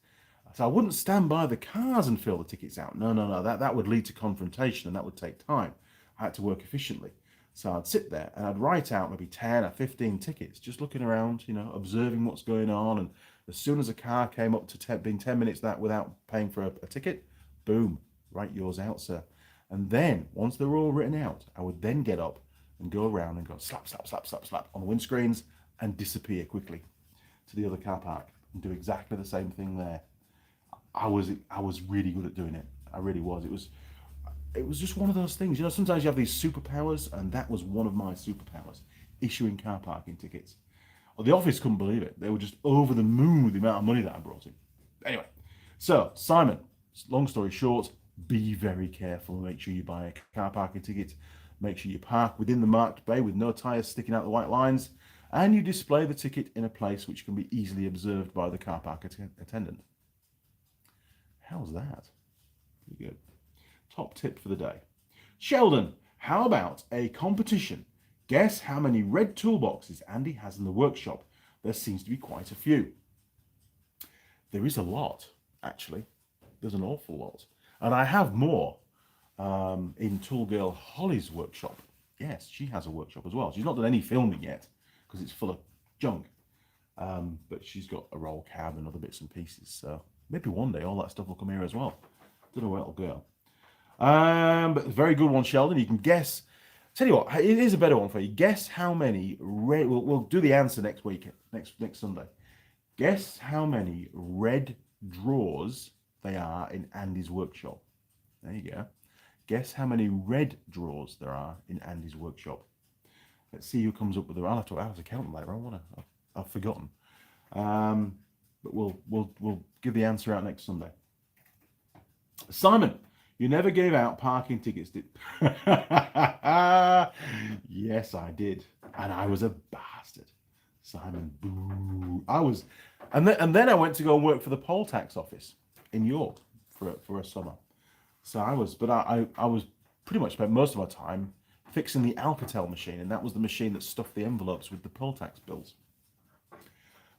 So I wouldn't stand by the cars and fill the tickets out. No. That would lead to confrontation and that would take time. I had to work efficiently. So I'd sit there and I'd write out maybe 10 or 15 tickets, just looking around, observing what's going on. And as soon as a car came up to being 10 minutes without paying for a ticket, boom, write yours out, sir. And then once they were all written out, I would then get up and go around and go slap, slap, slap, slap, slap on the windscreens and disappear quickly to the other car park and do exactly the same thing there. I was really good at doing it. I really was. It was just one of those things. Sometimes you have these superpowers, and that was one of my superpowers, issuing car parking tickets. Well, the office couldn't believe it. They were just over the moon with the amount of money that I brought in. Anyway, so Simon, long story short, be very careful and make sure you buy a car parking ticket. Make sure you park within the marked bay with no tyres sticking out the white lines, and you display the ticket in a place which can be easily observed by the car park attendant. How's that? Pretty good. Top tip for the day. Sheldon, how about a competition? Guess how many red toolboxes Andy has in the workshop. There seems to be quite a few. There is a lot, actually. There's an awful lot. And I have more in Tool Girl Holly's workshop. Yes, she has a workshop as well. She's not done any filming yet because it's full of junk. But she's got a roll cab and other bits and pieces. So maybe one day all that stuff will come here as well. Don't know where it'll go. But very good one, Sheldon. You can guess. Tell you what, it is a better one for you. Guess how many red. We'll do the answer next week, next Sunday. Guess how many red drawers they are in Andy's workshop. There you go. Guess how many red drawers there are in Andy's workshop. Let's see who comes up with the. I'll have to count them later. I've forgotten. But we'll give the answer out next Sunday. Simon. You never gave out parking tickets, did? Yes, I did. And I was a bastard. Simon, boo. And then I went to go and work for the poll tax office in York for a summer. So I was pretty much spent most of my time fixing the Alcatel machine, and that was the machine that stuffed the envelopes with the poll tax bills.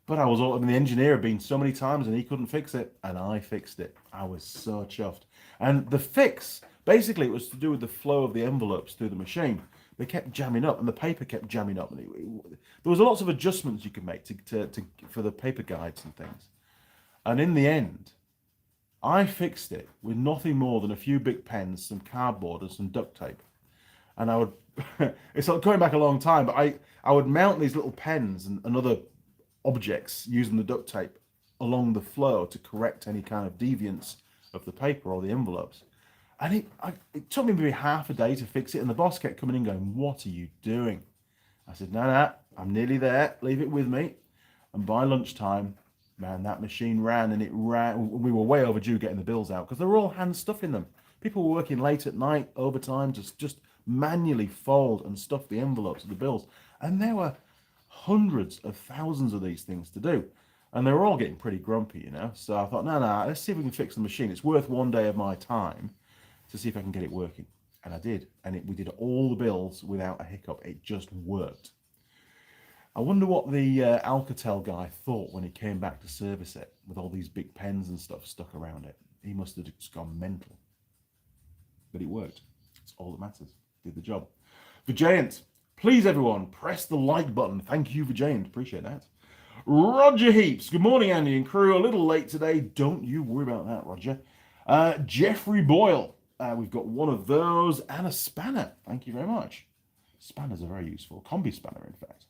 But the engineer had been so many times and he couldn't fix it, and I fixed it. I was so chuffed. And the fix, basically, it was to do with the flow of the envelopes through the machine. They kept jamming up, and the paper kept jamming up. And there was lots of adjustments you could make for the paper guides and things. And in the end, I fixed it with nothing more than a few big pens, some cardboard, and some duct tape. And I would, it's like going back a long time, but I would mount these little pens and other objects using the duct tape along the flow to correct any kind of deviance of the paper or the envelopes. And it took me maybe half a day to fix it, and the boss kept coming in going, "What are you doing?" I said, no, I'm nearly there, leave it with me. And by lunchtime, man, that machine ran, and it ran. We were way overdue getting the bills out because they were all hand stuffing them. People were working late at night, overtime, just manually fold and stuff the envelopes of the bills. And there were hundreds of thousands of these things to do, and they were all getting pretty grumpy, So I thought, no, let's see if we can fix the machine. It's worth one day of my time to see if I can get it working. And I did, and we did all the bills without a hiccup. It just worked. I wonder what the Alcatel guy thought when he came back to service it with all these big pens and stuff stuck around it. He must have just gone mental. but it worked. It's all that matters. Did the job. Vijayant, please everyone, press the like button. Thank you, Vijayant. Appreciate that. Roger Heaps, good morning, Andy and crew. A little late today. Don't you worry about that, Roger. Jeffrey Boyle, we've got one of those and a spanner. Thank you very much. Spanners are very useful. Combi spanner, in fact.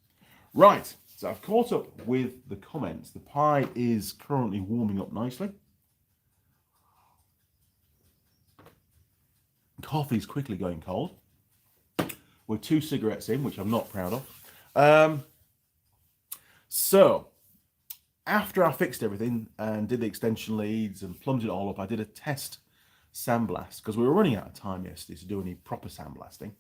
Right, so I've caught up with the comments. The pie is currently warming up nicely. Coffee's quickly going cold. We're 2 cigarettes in, which I'm not proud of. So, after I fixed everything and did the extension leads and plumbed it all up, I did a test sandblast because we were running out of time yesterday to do any proper sandblasting.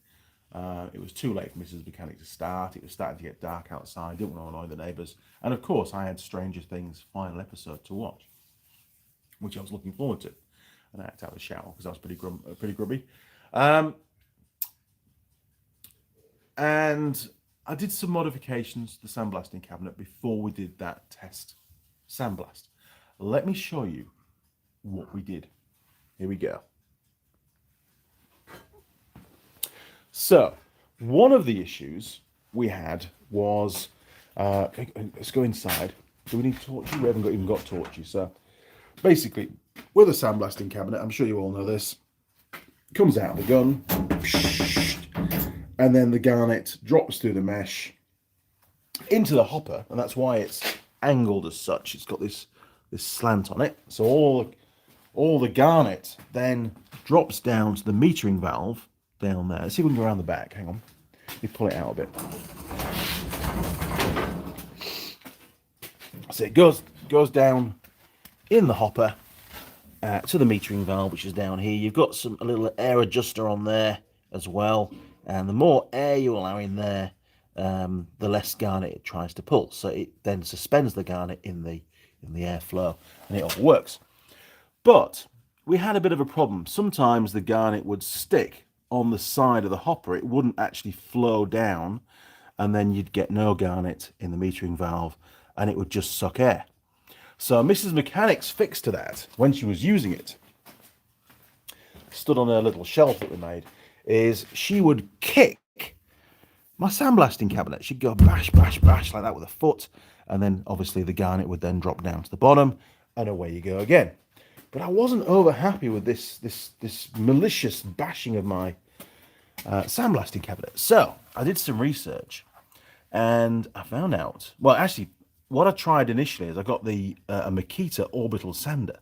It was too late for Mrs. Mechanic to start. It was starting to get dark outside. Didn't want to annoy the neighbours. And of course, I had Stranger Things final episode to watch, which I was looking forward to. And I had to have a shower because I was pretty grubby. And I did some modifications to the sandblasting cabinet before we did that test sandblast. Let me show you what we did. Here we go. So, one of the issues we had was, let's go inside. Do we need torches? We haven't even got torches. So, basically, with a sandblasting cabinet, I'm sure you all know this, comes out of the gun, and then the garnet drops through the mesh into the hopper, and that's why it's angled as such. It's got this slant on it. So all the garnet then drops down to the metering valve down there. Let's see if we can go around the back. Hang on. Let me pull it out a bit. So it goes down in the hopper to the metering valve, which is down here. You've got a little air adjuster on there as well. And the more air you allow in there, the less garnet it tries to pull. So it then suspends the garnet in the airflow, and it all works. But we had a bit of a problem. Sometimes the garnet would stick on the side of the hopper. It wouldn't actually flow down, and then you'd get no garnet in the metering valve, and it would just suck air. So Mrs. Mechanic's fix to that, when she was using it, stood on her little shelf that we made, is she would kick my sandblasting cabinet. She'd go bash, bash, bash like that with a foot, and then obviously the garnet would then drop down to the bottom, and away you go again. But I wasn't over happy with this malicious bashing of my sandblasting cabinet. So I did some research, and I found out. Well, actually, what I tried initially is I got a Makita orbital sander,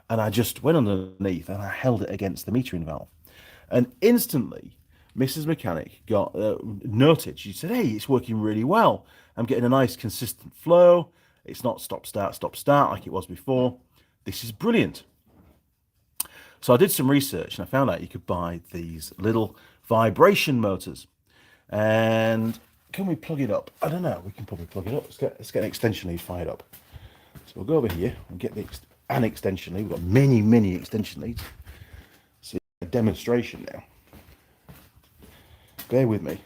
and I just went underneath and I held it against the metering valve. And instantly, Mrs. Mechanic got noted. She said, "Hey, it's working really well. I'm getting a nice consistent flow. It's not stop, start like it was before. This is brilliant." So I did some research and I found out you could buy these little vibration motors. And can we plug it up? I don't know. We can probably plug it up. Let's get an extension lead fired up. So we'll go over here and get an extension lead. We've got many extension leads. Demonstration now. Bear with me.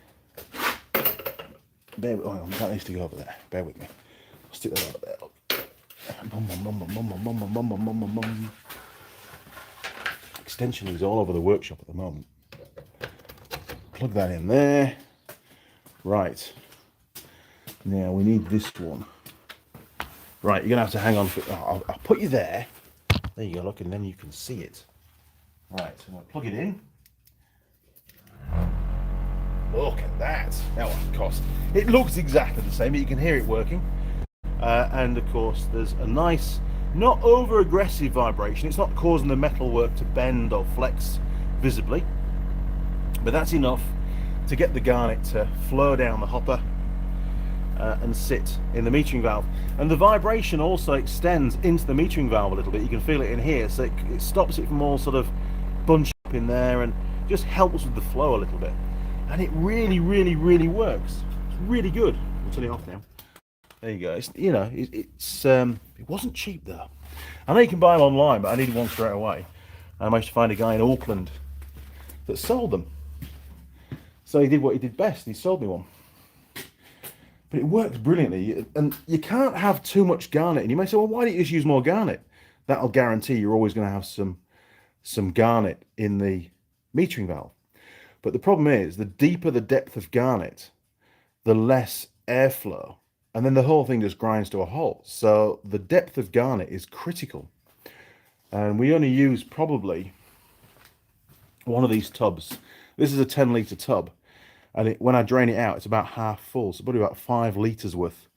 Oh, that needs to go over there. Bear with me. I'll stick that over there. Extension leads all over the workshop at the moment. Plug that in there. Right. Now we need this one. Right, you're gonna have to hang on for. I'll put you there. There you go. Look, and then you can see it. Right, so I'm going to plug it in. Look at that. Now, of course, it looks exactly the same, but you can hear it working. And of course, there's a nice, not over aggressive vibration. It's not causing the metalwork to bend or flex visibly, but that's enough to get the garnet to flow down the hopper and sit in the metering valve. And the vibration also extends into the metering valve a little bit. You can feel it in here, so it stops it from all sort of bunch up in there and just helps with the flow a little bit. And it really works. It's really good. I'll turn it off now. There you go. It's, you know, it wasn't cheap though. I know you can buy them online, but I needed one straight away. I managed to find a guy in Auckland that sold them. So he did what he did best. He sold me one. But it works brilliantly, and you can't have too much garnet. And you may say, well, why don't you just use more garnet? That'll guarantee you're always going to have some garnet in the metering valve. But the problem is, the deeper the depth of garnet, the less airflow, and then the whole thing just grinds to a halt. So the depth of garnet is critical. And we only use probably one of these tubs. This is a 10-litre tub. And when I drain it out, it's about half full. So probably about 5 litres worth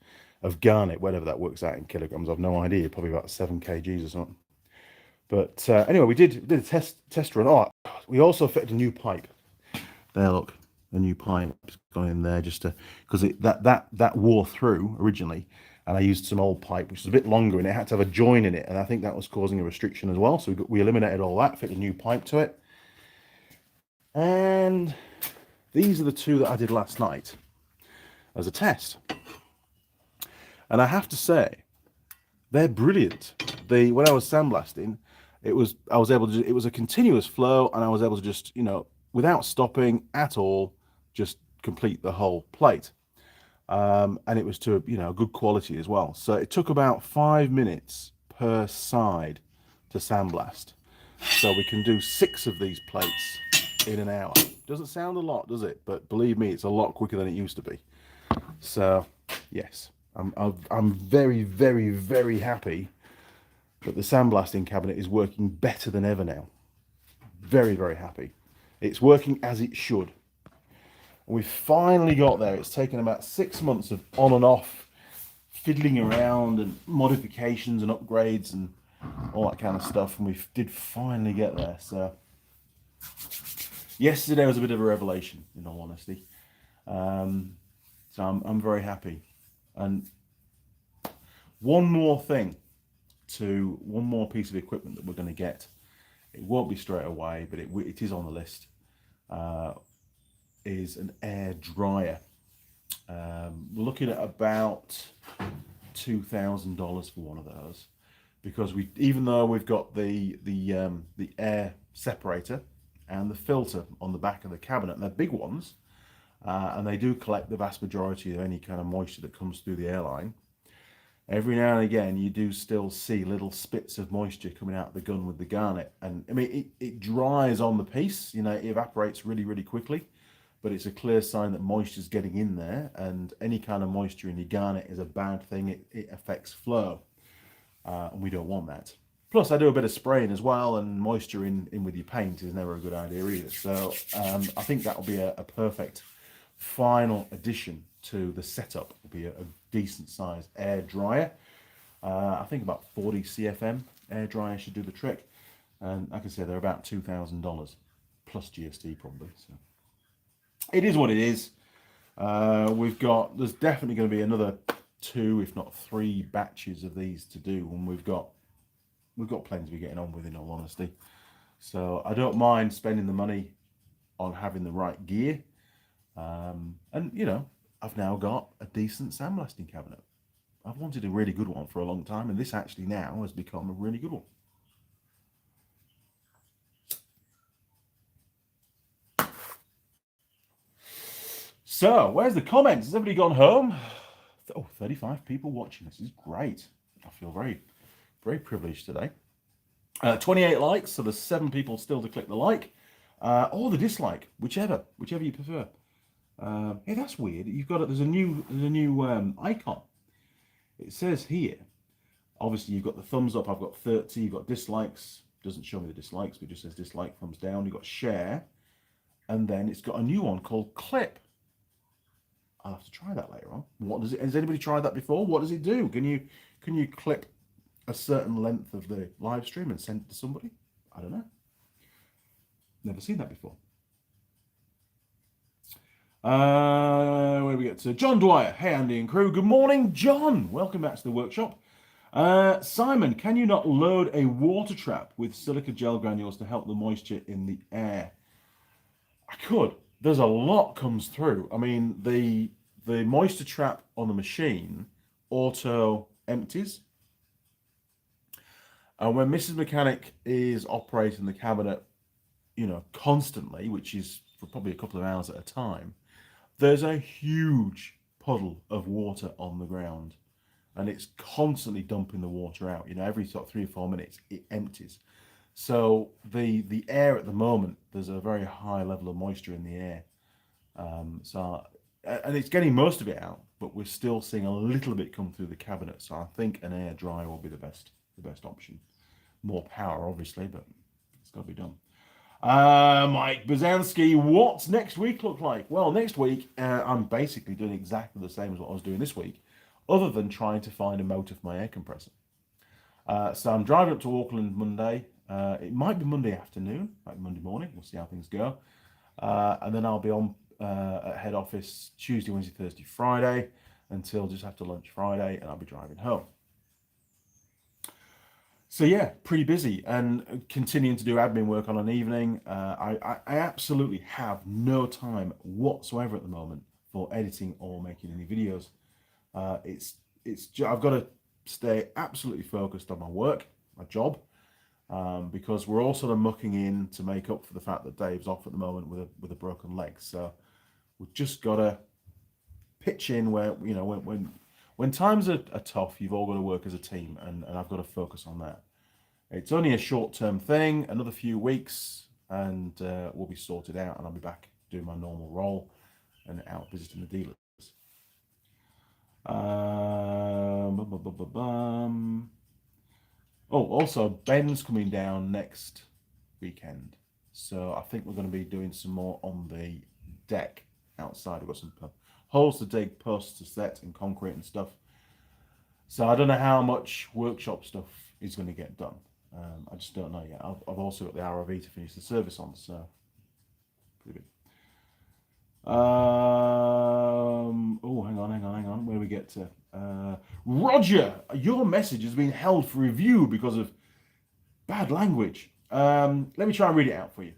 of garnet, whatever that works out in kilograms. I've no idea. Probably about 7 kgs or something. But anyway, we did a test run. Oh, we also fitted a new pipe. There, look, a new pipe's gone in there just to, because that wore through originally, and I used some old pipe which was a bit longer and it had to have a join in it, and I think that was causing a restriction as well. So we eliminated all that, fitted a new pipe to it, and these are the two that I did last night as a test, and I have to say they're brilliant. When I was sandblasting, it was a continuous flow, and I was able to just, without stopping at all, just complete the whole plate. And it was to, good quality as well. So it took about 5 minutes per side to sandblast. So we can do 6 of these plates in an hour. Doesn't sound a lot, does it? But believe me, it's a lot quicker than it used to be. So yes, I'm very, very, very happy that the sandblasting cabinet is working better than ever now. Very, very happy. It's working as it should. We finally got there. It's taken about 6 months of on and off fiddling around and modifications and upgrades and all that kind of stuff, and we did finally get there. So yesterday was a bit of a revelation, in all honesty. So I'm very happy. And one more piece of equipment that we're going to get. It won't be straight away, but it is on the list. Is an air dryer. We're looking at about $2,000 for one of those, because even though we've got the air separator and the filter on the back of the cabinet, and they're big ones, and they do collect the vast majority of any kind of moisture that comes through the airline. Every now and again, you do still see little spits of moisture coming out of the gun with the garnet, and I mean it dries on the piece. It evaporates really, really quickly. But it's a clear sign that moisture is getting in there, and any kind of moisture in your garnet is a bad thing. It affects flow, and we don't want that. Plus, I do a bit of spraying as well, and moisture in with your paint is never a good idea either. So I think that will be a perfect final addition to the setup. Will be a decent sized air dryer. I think about 40 CFM air dryer should do the trick, and like I said, they're about $2,000 plus GST probably. So it is what it is. There's definitely going to be another 2, if not 3 batches of these to do, and we've got plenty to be getting on with, in all honesty. So I don't mind spending the money on having the right gear. And I've now got a decent sandblasting cabinet. I've wanted a really good one for a long time, and this actually now has become a really good one. So, where's the comments? Has everybody gone home? Oh, 35 people watching. This is great. I feel very, very privileged today. 28 likes, so there's 7 people still to click the like. Or the dislike, whichever you prefer. Hey, that's weird. There's a new icon. It says here, obviously you've got the thumbs up, I've got 30, you've got dislikes. Doesn't show me the dislikes, but it just says dislike, thumbs down. You've got share, and then it's got a new one called clip. I'll have to try that later on. Has anybody tried that before? What does it do? Can you clip a certain length of the live stream and send it to somebody? I don't know. Never seen that before. Where do we get to? John Dwyer. Hey, Andy and crew. Good morning, John. Welcome back to the workshop. Simon, can you not load a water trap with silica gel granules to help the moisture in the air? I could. There's a lot comes through. I mean, the moisture trap on the machine auto empties. And when Mrs. Mechanic is operating the cabinet, constantly, which is for probably a couple of hours at a time, there's a huge puddle of water on the ground, and it's constantly dumping the water out. Every sort of 3 or 4 minutes, it empties. So the air at the moment, there's a very high level of moisture in the air. And it's getting most of it out, but we're still seeing a little bit come through the cabinet. So I think an air dryer will be the best option. More power, obviously, but it's got to be done. Mike Bazanski, what's next week look like? Well, next week, I'm basically doing exactly the same as what I was doing this week, other than trying to find a motor for my air compressor. So I'm driving up to Auckland Monday. It might be Monday afternoon, like Monday morning. We'll see how things go. And then I'll be on at head office Tuesday, Wednesday, Thursday, Friday until just after lunch Friday, and I'll be driving home. So yeah, pretty busy and continuing to do admin work on an evening. I absolutely have no time whatsoever at the moment for editing or making any videos. I've got to stay absolutely focused on my work, my job, because we're all sort of mucking in to make up for the fact that Dave's off at the moment with a broken leg. So we've just got to pitch in where, you know, when times are tough, you've all got to work as a team, and I've got to focus on that. It's only a short-term thing, another few weeks, and we'll be sorted out, and I'll be back doing my normal role and out visiting the dealers. Oh, also, Ben's coming down next weekend, so I think we're going to be doing some more on the deck outside. We've got some holes to dig, posts to set, and concrete and stuff. So I don't know how much workshop stuff is going to get done. I just don't know yet. I've also got the ROV to finish the service on, so pretty good. Oh, hang on. Where do we get to? Roger, your message has been held for review because of bad language. Let me try and read it out for you.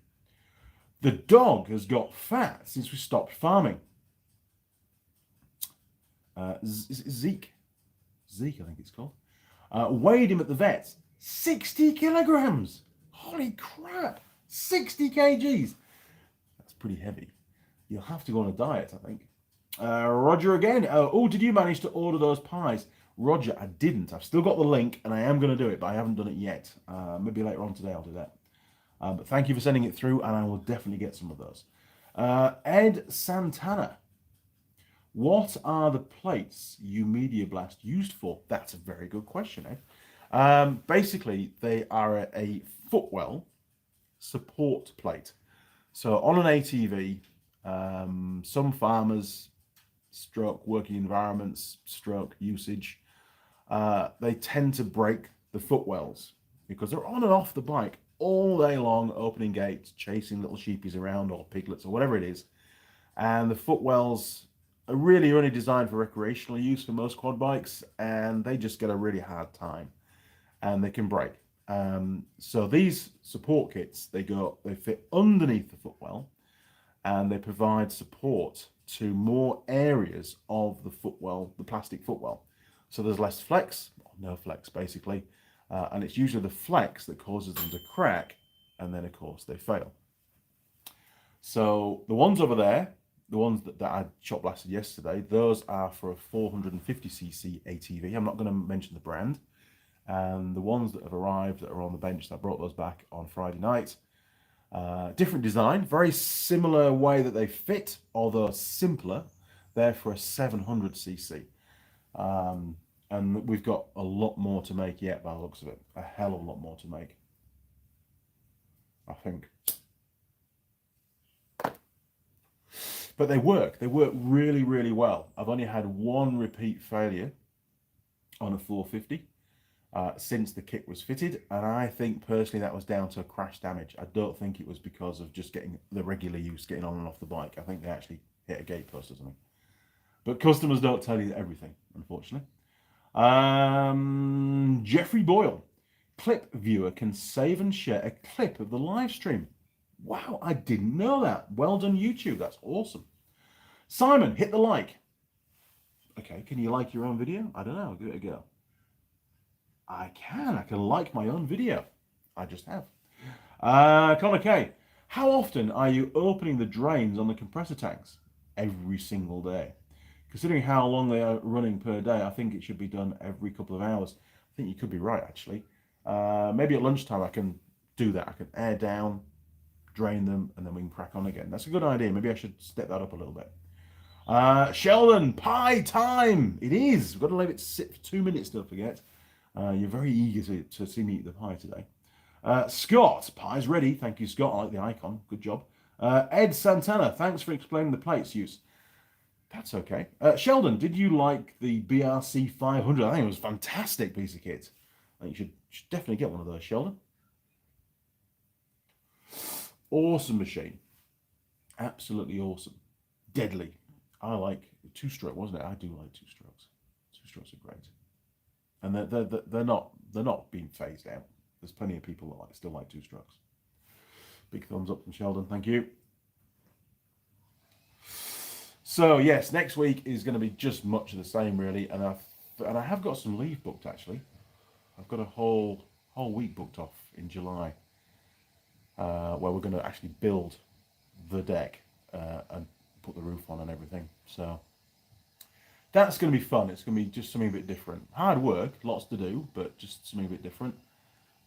The dog has got fat since we stopped farming. Zeke, I think it's called. Weighed him at the vet. 60 kilograms. Holy crap. 60 kgs. That's pretty heavy. You'll have to go on a diet, I think. Roger again. Oh, did you manage to order those pies? Roger, I didn't. I've still got the link and I am going to do it, but I haven't done it yet. Maybe later on today I'll do that. But thank you for sending it through, and I will definitely get some of those. Ed Santana. What are the plates you Media Blast used for? That's a very good question, Ed. Basically, they are a footwell support plate. So on an ATV, some farmers, stroke working environments, stroke usage, they tend to break the footwells because they're on and off the bike all day long, opening gates, chasing little sheepies around or piglets or whatever it is. And the footwells are really only designed for recreational use for most quad bikes, and they just get a really hard time and they can break. So these support kits, they fit underneath the footwell, and they provide support to more areas of the footwell, the plastic footwell. So there's less flex, or no flex basically, and it's usually the flex that causes them to crack, and then of course they fail. So the ones over there, the ones that I shot blasted yesterday, those are for a 450cc ATV. I'm not going to mention the brand. And the ones that have arrived that are on the bench, I brought those back on Friday night. Different design, very similar way that they fit, although simpler. They're for a 700cc. And we've got a lot more to make yet by the looks of it. A hell of a lot more to make, I think. But they work really, really well. I've only had one repeat failure on a 450 since the kit was fitted, and I think personally that was down to crash damage. I don't think it was because of just getting the regular use, getting on and off the bike. I think they actually hit a gate post or something. But customers don't tell you everything, unfortunately. Jeffrey Boyle, clip viewer can save and share a clip of the live stream. Wow, I didn't know that. Well done, YouTube. That's awesome. Simon, hit the like. Okay, can you like your own video? I don't know. I'll give it a go. I can like my own video. I just have. Connor K, how often are you opening the drains on the compressor tanks? Every single day. Considering how long they are running per day, I think it should be done every couple of hours. I think you could be right, actually. Maybe at lunchtime I can do that. I can air down, drain them, and then we can crack on again. That's a good idea. Maybe I should step that up a little bit. Sheldon, pie time! It is. We've got to let it sit for 2 minutes, don't forget. You're very eager to see me eat the pie today. Scott, pie's ready. Thank you, Scott. I like the icon. Good job. Ed Santana, thanks for explaining the plates use. That's okay. Sheldon, did you like the BRC 500? I think it was a fantastic piece of kit. I think you should definitely get one of those, Sheldon. Awesome machine. Absolutely awesome. Deadly. I like two-stroke, wasn't it? I do like two-strokes. Two-strokes are great. And they're not being phased out. There's plenty of people that still like two-strokes. Big thumbs up from Sheldon. Thank you. So yes, next week is going to be just much of the same, really. And I have got some leave booked actually. I've got a whole week booked off in July, where we're going to actually build the deck and put the roof on and everything. So that's going to be fun. It's going to be just something a bit different. Hard work, lots to do, but just something a bit different.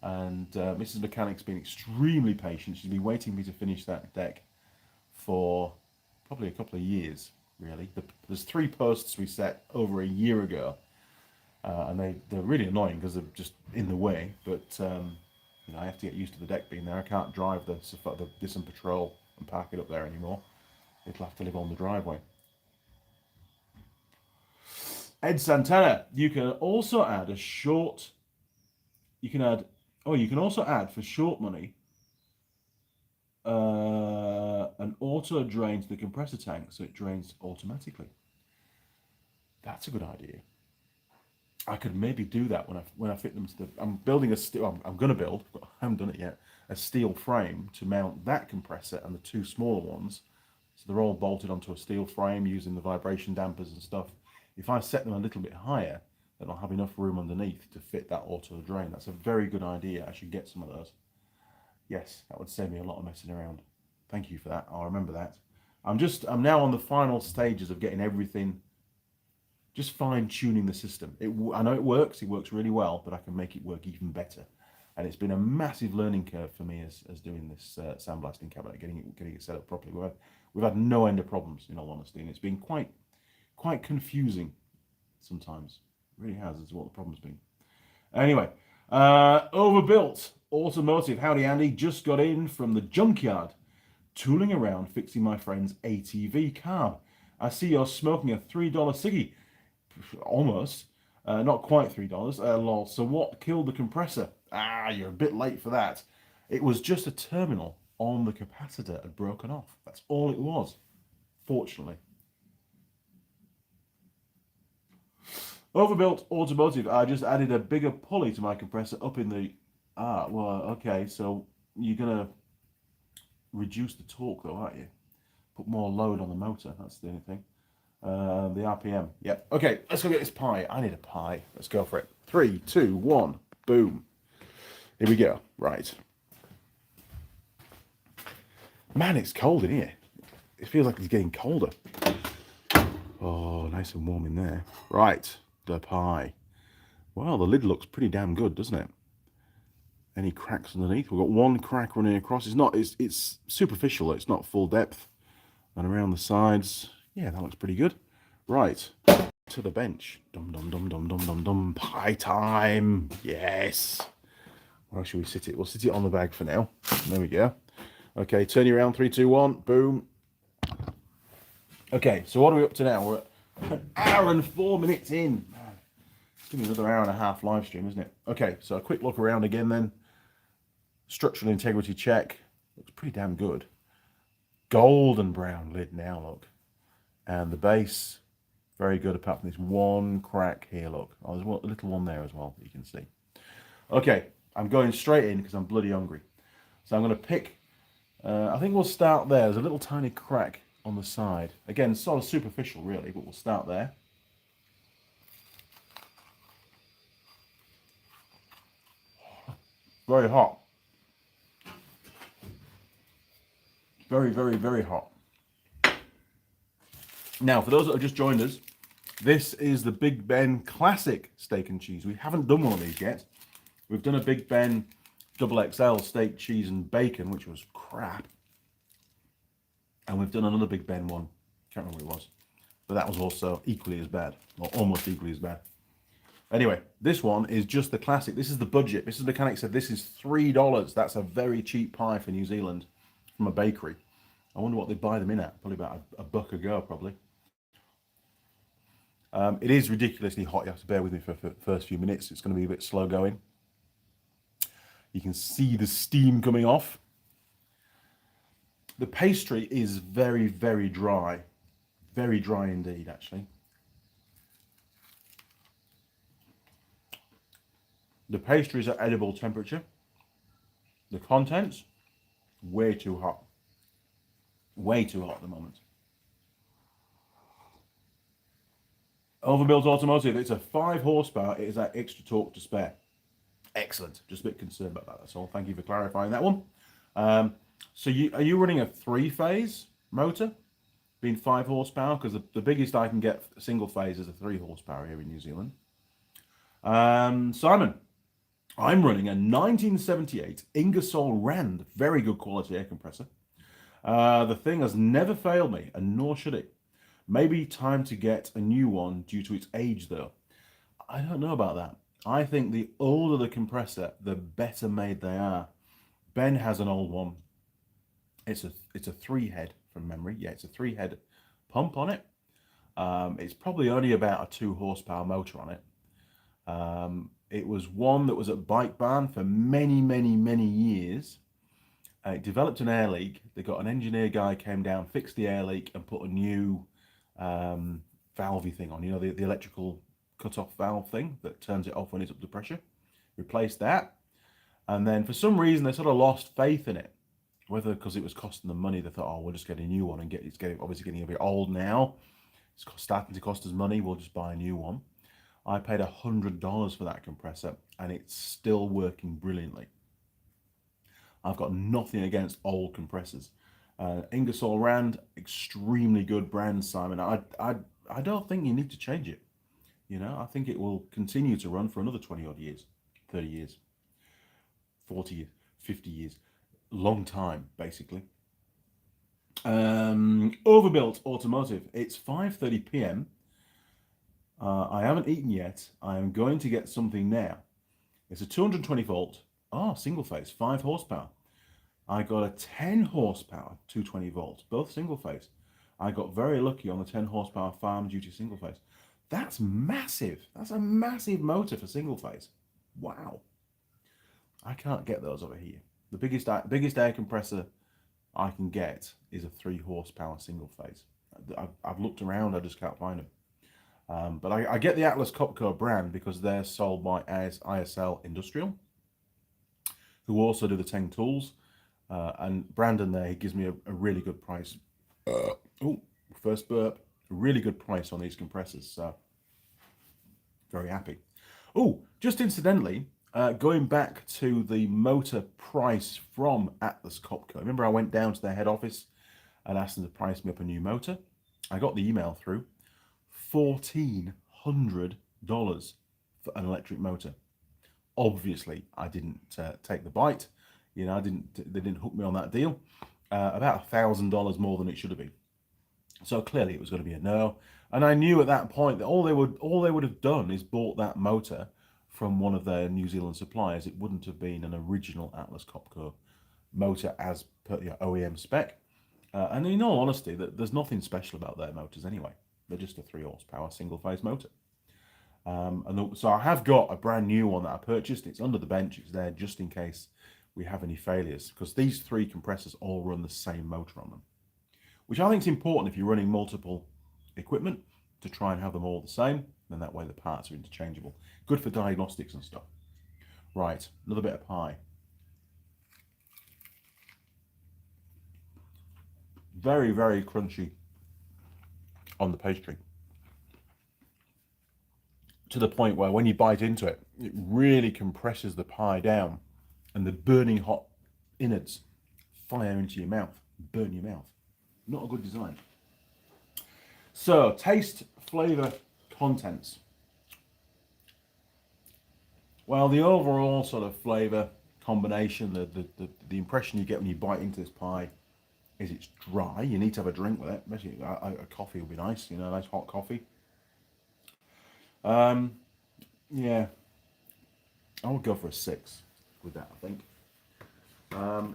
And Mrs. Mechanic's been extremely patient. She's been waiting for me to finish that deck for probably a couple of years, really. There's 3 posts we set over a year ago, and they're really annoying because they're just in the way. But you know, I have to get used to the deck being there. I can't drive the Disson Patrol and park it up there anymore. It'll have to live on the driveway. Ed Santana, you can also add a short. You can also add for short money an auto drain to the compressor tank, so it drains automatically. That's a good idea. I could maybe do that when I fit them to the. I'm building a steel. I'm going to build, but I haven't done it yet. A steel frame to mount that compressor and the 2 smaller ones. So they're all bolted onto a steel frame using the vibration dampers and stuff. If I set them a little bit higher, then I'll have enough room underneath to fit that auto drain. That's a very good idea. I should get some of those. Yes, that would save me a lot of messing around. Thank you for that. I'll remember that. I'm now on the final stages of getting everything, just fine-tuning the system. I know it works really well, but I can make it work even better. And it's been a massive learning curve for me as doing this sandblasting cabinet, getting it set up properly. We've had no end of problems, in all honesty, and it's been quite confusing sometimes. It really has, is what the problem's been. Anyway, Overbuilt Automotive. Howdy, Andy. Just got in from the junkyard, tooling around fixing my friend's ATV car. I see you're smoking a $3 ciggy. Almost. Not quite $3. Lol. So what killed the compressor? You're a bit late for that. It was just a terminal on the capacitor had broken off. That's all it was, fortunately. Overbuilt Automotive. I just added a bigger pulley to my compressor up in the... well, okay, so you're going to reduce the torque though, aren't you? Put more load on the motor, that's the only thing. The RPM. Yep. Okay, let's go get this pie. I need a pie. Let's go for it. 3, 2, 1. Boom. Here we go. Right. Man, it's cold in here. It feels like it's getting colder. Oh, nice and warm in there. Right. The pie. Well, the lid looks pretty damn good, doesn't it? Any cracks underneath? We've got one crack running across. It's superficial. It's not full depth. And around the sides, yeah, that looks pretty good. Right, to the bench. Dum dum dum dum dum dum dum. Pie time. Yes. Where should we sit it? We'll sit it on the bag for now. There we go. Okay, turn you around. 3, 2, 1. Boom. Okay, so what are we up to now? We're at an hour and 4 minutes in. It's going to be another hour and a half live stream, isn't it? Okay, so a quick look around again then. Structural integrity check. Looks pretty damn good. Golden brown lid now, look. And the base, very good apart from this one crack here, look. Oh, there's a little one there as well that you can see. Okay, I'm going straight in because I'm bloody hungry. So I'm going to pick, I think we'll start there. There's a little tiny crack on the side. Again, sort of superficial really, but we'll start there. Very hot. Very, very, very hot. Now, for those that have just joined us, this is the Big Ben Classic Steak and Cheese. We haven't done one of these yet. We've done a Big Ben double XL steak, cheese, and bacon, which was crap. And we've done another Big Ben one. Can't remember what it was. But that was also equally as bad, or almost equally as bad. Anyway, this one is just the classic. This is the budget. Mrs. Mechanic said this is $3. That's a very cheap pie for New Zealand from a bakery. I wonder what they buy them in at. Probably about a buck a go, probably. It is ridiculously hot. You have to bear with me for the first few minutes. It's going to be a bit slow going. You can see the steam coming off. The pastry is very, very dry. Very dry indeed, actually. The pastry is at edible temperature. The contents, way too hot. Way too hot at the moment. Overbuilt automotive, it's a 5 horsepower. It is that extra torque to spare. Excellent. Just a bit concerned about that, that's all. Thank you for clarifying that one. So are you running a 3-phase motor, being 5 horsepower? Because the biggest I can get single phase is a 3 horsepower here in New Zealand. Simon, I'm running a 1978 Ingersoll Rand, very good quality air compressor. The thing has never failed me, and nor should it. Maybe time to get a new one due to its age, though. I don't know about that. I think the older the compressor, the better made they are. Ben has an old one. It's a 3-head from memory. Yeah, it's a 3-head pump on it. It's probably only about a 2 horsepower motor on it. It was one that was at Bike Barn for many, many, many years. It developed an air leak. They got an engineer guy came down, fixed the air leak, and put a new valvey thing on. You know, the electrical cut-off valve thing that turns it off when it's up to pressure. Replaced that, and then for some reason they sort of lost faith in it. Whether because it was costing them money, they thought, oh, we'll just get a new one, and it's obviously getting a bit old now. It's starting to cost us money. We'll just buy a new one. I paid $100 for that compressor, and it's still working brilliantly. I've got nothing against old compressors. Ingersoll Rand, extremely good brand, Simon. I don't think you need to change it. You know, I think it will continue to run for another 20 odd years, 30 years, 40 years, 50 years. Long time, basically. Overbuilt automotive. It's 5:30 p.m. I haven't eaten yet. I am going to get something now. It's a 220 volt. Oh, single phase, 5 horsepower. I got a 10 horsepower 220 volts, both single phase. I got very lucky on the 10 horsepower farm duty single phase. That's massive. That's a massive motor for single phase. Wow. I can't get those over here. The biggest air compressor I can get is a 3 horsepower single phase. I've looked around, I just can't find them. But I get the Atlas Copco brand because they're sold by ISL Industrial, who also do the Teng tools. And Brandon there, he gives me a really good price. First burp. A really good price on these compressors. So very happy. Just incidentally, going back to the motor price from Atlas Copco. Remember I went down to their head office and asked them to price me up a new motor. I got the email through. $1,400 for an electric motor. Obviously, I didn't take the bite. You know, they didn't hook me on that deal. About $1,000 more than it should have been. So clearly it was going to be a no. And I knew at that point that all they would have done is bought that motor from one of their New Zealand suppliers. It wouldn't have been an original Atlas Copco motor as per the OEM spec. And in all honesty, there's nothing special about their motors anyway. They're just a 3 horsepower single phase motor. So I have got a brand new one that I purchased. It's under the bench. It's there just in case we have any failures, because these 3 compressors all run the same motor on them, which I think is important if you're running multiple equipment, to try and have them all the same. Then that way the parts are interchangeable. Good for diagnostics and stuff. Right, another bit of pie. Very, very crunchy on the pastry, to the point where when you bite into it, it really compresses the pie down, and the burning hot innards fire into your mouth, burn your mouth. Not a good design. So, taste, flavour, contents. Well, the overall sort of flavour, combination. The impression you get when you bite into this pie is it's dry. You need to have a drink with it. Especially a coffee would be nice, you know, a nice hot coffee. Yeah, I would go for a 6 with that, I think.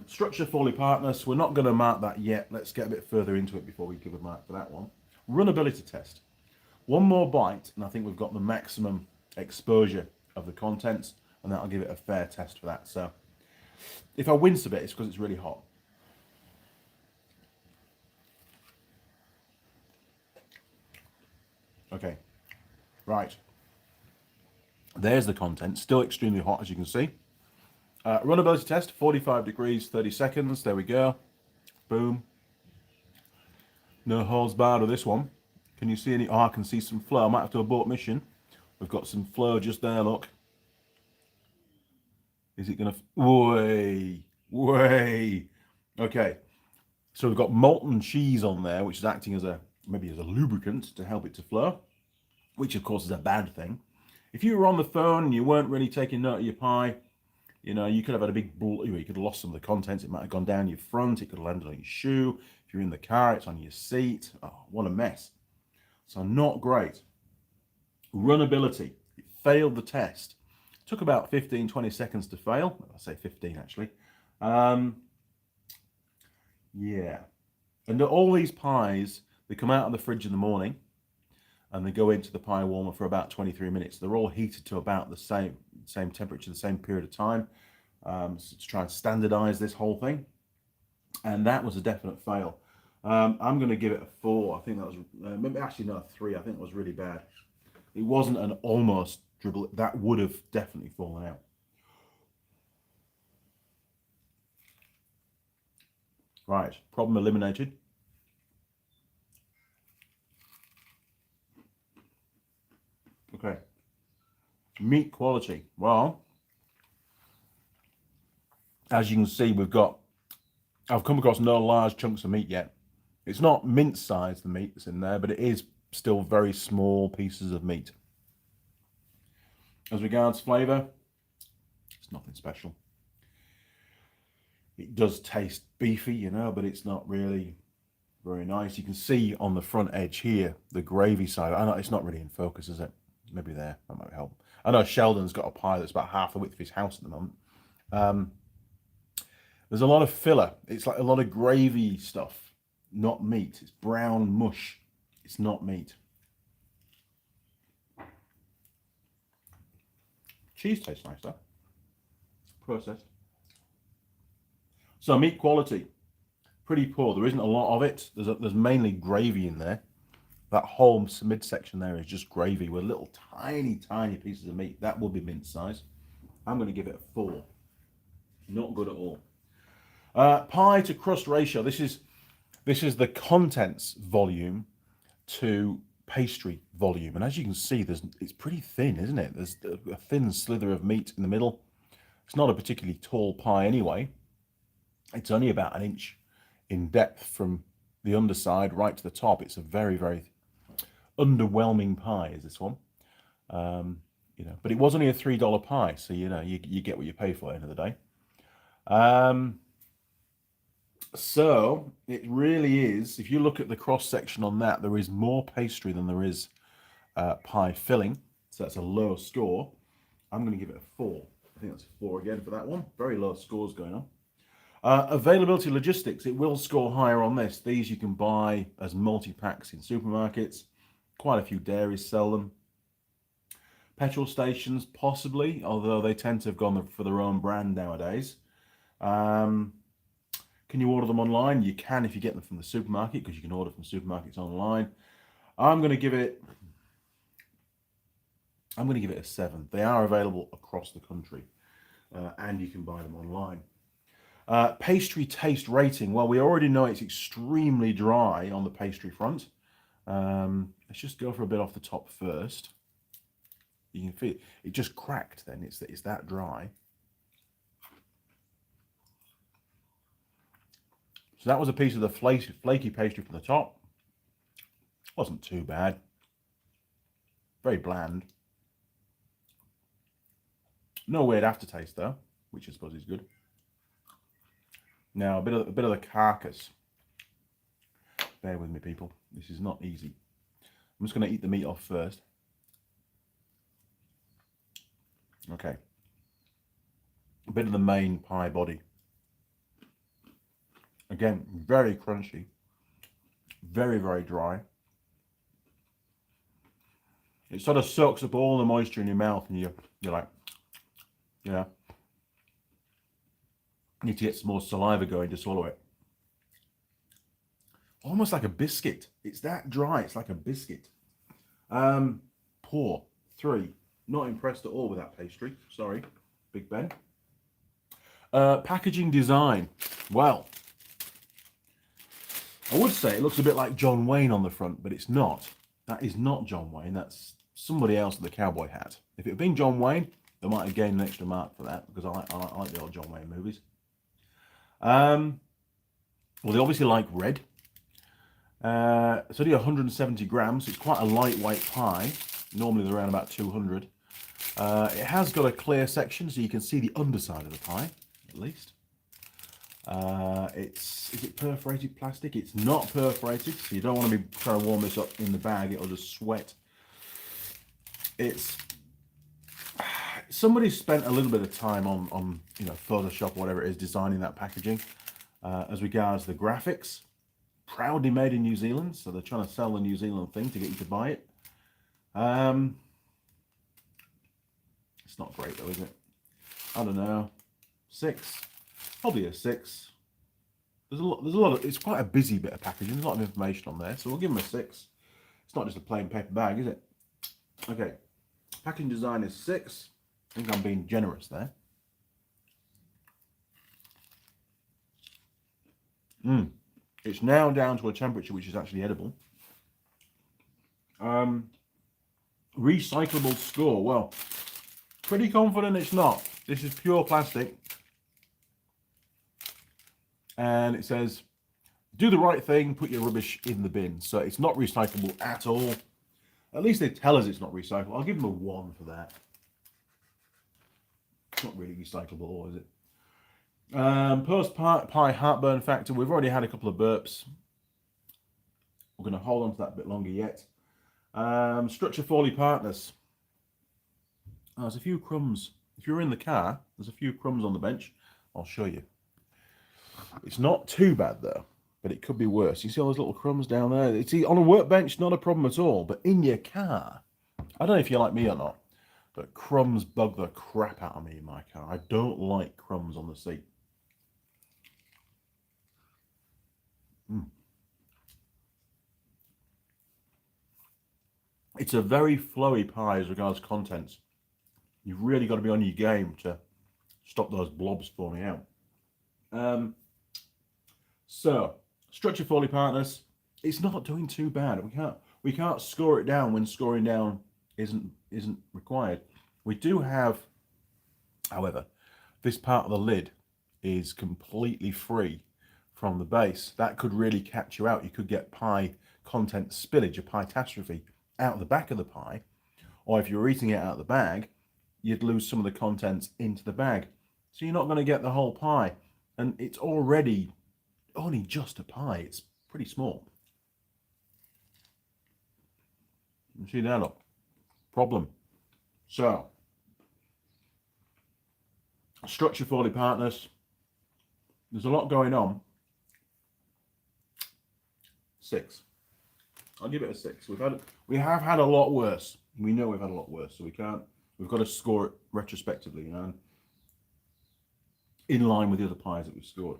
Structure fully partners. We're not going to mark that yet. Let's get a bit further into it before we give a mark for that one. Runnability test. One more bite, and I think we've got the maximum exposure of the contents, and that'll give it a fair test for that. So if I wince a bit, it's because it's really hot. Okay, right. There's the content, still extremely hot, as you can see. Runnability test, 45 degrees, 30 seconds. There we go. Boom. No holds barred with this one. Can you see any? Oh, I can see some flow. I might have to abort mission. We've got some flow just there, look. Is it going to... Way. Okay. So we've got molten cheese on there, which is acting as maybe as a lubricant to help it to flow, which of course is a bad thing. If you were on the phone and you weren't really taking note of your pie, you know, you could have had a big bull. You could have lost some of the contents. It might have gone down your front. It could have landed on your shoe. If you're in the car, it's on your seat. Oh, what a mess. So not great. Runnability. It failed the test. It took about 15, 20 seconds to fail. I say 15 actually. Yeah. And all these pies, they come out of the fridge in the morning and they go into the pie warmer for about 23 minutes. They're all heated to about the same temperature, the same period of time, so to try and standardize this whole thing. And that was a definite fail. I'm going to give it a 4. I think that was, maybe actually not a 3. I think it was really bad. It wasn't an almost dribble. That would have definitely fallen out. Right, problem eliminated. Okay. Meat quality. Well, as you can see, I've come across no large chunks of meat yet. It's not mince size, the meat that's in there, but it is still very small pieces of meat. As regards flavour, it's nothing special. It does taste beefy, you know, but it's not really very nice. You can see on the front edge here, the gravy side. I know it's not really in focus, is it? Maybe there, that might help. I know Sheldon's got a pie that's about half the width of his house at the moment. There's a lot of filler. It's like a lot of gravy stuff, not meat. It's brown mush. It's not meat. Cheese tastes nice though. Processed. So meat quality, pretty poor. There isn't a lot of it. There's mainly gravy in there. That whole midsection there is just gravy with little tiny pieces of meat. That will be mince size. I'm going to give it a 4. Not good at all. Pie to crust ratio. This is the contents volume to pastry volume, and as you can see, it's pretty thin, isn't it? There's a thin slither of meat in the middle. It's not a particularly tall pie anyway. It's only about 1 inch in depth from the underside right to the top. It's a very, very underwhelming pie, is this one. You know, but it was only a $3 pie, so you know you get what you pay for at the end of the day. So it really is, if you look at the cross section on that, there is more pastry than there is pie filling. So that's a low score. I'm going to give it a 4. I think that's a 4 again for that one. Very low scores going on. Availability logistics, it will score higher on this. These you can buy as multi-packs in supermarkets. Quite a few dairies sell them. Petrol stations, possibly, although they tend to have gone for their own brand nowadays. Can you order them online? You can if you get them from the supermarket, because you can order from supermarkets online. I'm going to give it a 7. They are available across the country, and you can buy them online. Pastry taste rating. Well, we already know it's extremely dry on the pastry front. Let's just go for a bit off the top first. You can feel it just cracked then. It's that dry. So that was a piece of the flaky pastry from the top. Wasn't too bad. Very bland. No weird aftertaste though. which I suppose is good. Now a bit of the carcass. Bear with me, people. This is not easy. I'm just going to eat the meat off first. Okay. A bit of the main pie body. Again, very crunchy. Very, very dry. It sort of soaks up all the moisture in your mouth, and you're like, yeah. You need to get some more saliva going to swallow it. Almost like a biscuit. It's that dry. It's like a biscuit. Poor. 3. Not impressed at all with that pastry. Sorry, Big Ben. Packaging design. Well, I would say it looks a bit like John Wayne on the front, but it's not. That is not John Wayne. That's somebody else with a cowboy hat. If it had been John Wayne, they might have gained an extra mark for that, because I like the old John Wayne movies. Well, they obviously like red. It's only 170 grams. It's quite a lightweight pie. Normally they're around about 200. It has got a clear section, so you can see the underside of the pie, at least. Is it perforated plastic? It's not perforated, so you don't want to be trying to warm this up in the bag. It'll just sweat. Somebody spent a little bit of time on Photoshop, whatever it is, designing that packaging. As regards the graphics, proudly made in New Zealand, so they're trying to sell the New Zealand thing to get you to buy it. It's not great though, is it? I don't know. 6, probably a 6. There's a lot of. It's quite a busy bit of packaging. There's a lot of information on there, so we'll give them a 6. It's not just a plain paper bag, is it? Okay, packaging design is 6. I think I'm being generous there. It's now down to a temperature which is actually edible. Recyclable score. Well, pretty confident it's not. This is pure plastic. And it says, do the right thing, put your rubbish in the bin. So it's not recyclable at all. At least they tell us it's not recyclable. I'll give them a 1 for that. It's not really recyclable, is it? Post-pie heartburn factor. We've already had a couple of burps. We're going to hold on to that a bit longer yet. Structure Foley partners. Oh, there's a few crumbs. If you're in the car, there's a few crumbs on the bench. I'll show you. It's not too bad though, but it could be worse. You see all those little crumbs down there? It's on a workbench, not a problem at all. But in your car, I don't know if you're like me or not, but crumbs bug the crap out of me in my car. I don't like crumbs on the seat. It's a very flowy pie as regards contents. You've really got to be on your game to stop those blobs forming out. So, Structure Foley partners, it's not doing too bad. We can't score it down when scoring down isn't required. We do have, however, this part of the lid is completely free from the base. That could really catch you out. You could get pie content spillage, a pie catastrophe, out the back of the pie, or if you were eating it out of the bag, you'd lose some of the contents into the bag. So you're not going to get the whole pie. And it's already only just a pie. It's pretty small. You see that up? Problem. So, Structure Foley partners. There's a lot going on. 6. I'll give it a 6. We have had a lot worse. We know we've had a lot worse, so we've got to score it retrospectively, in line with the other pies that we've scored.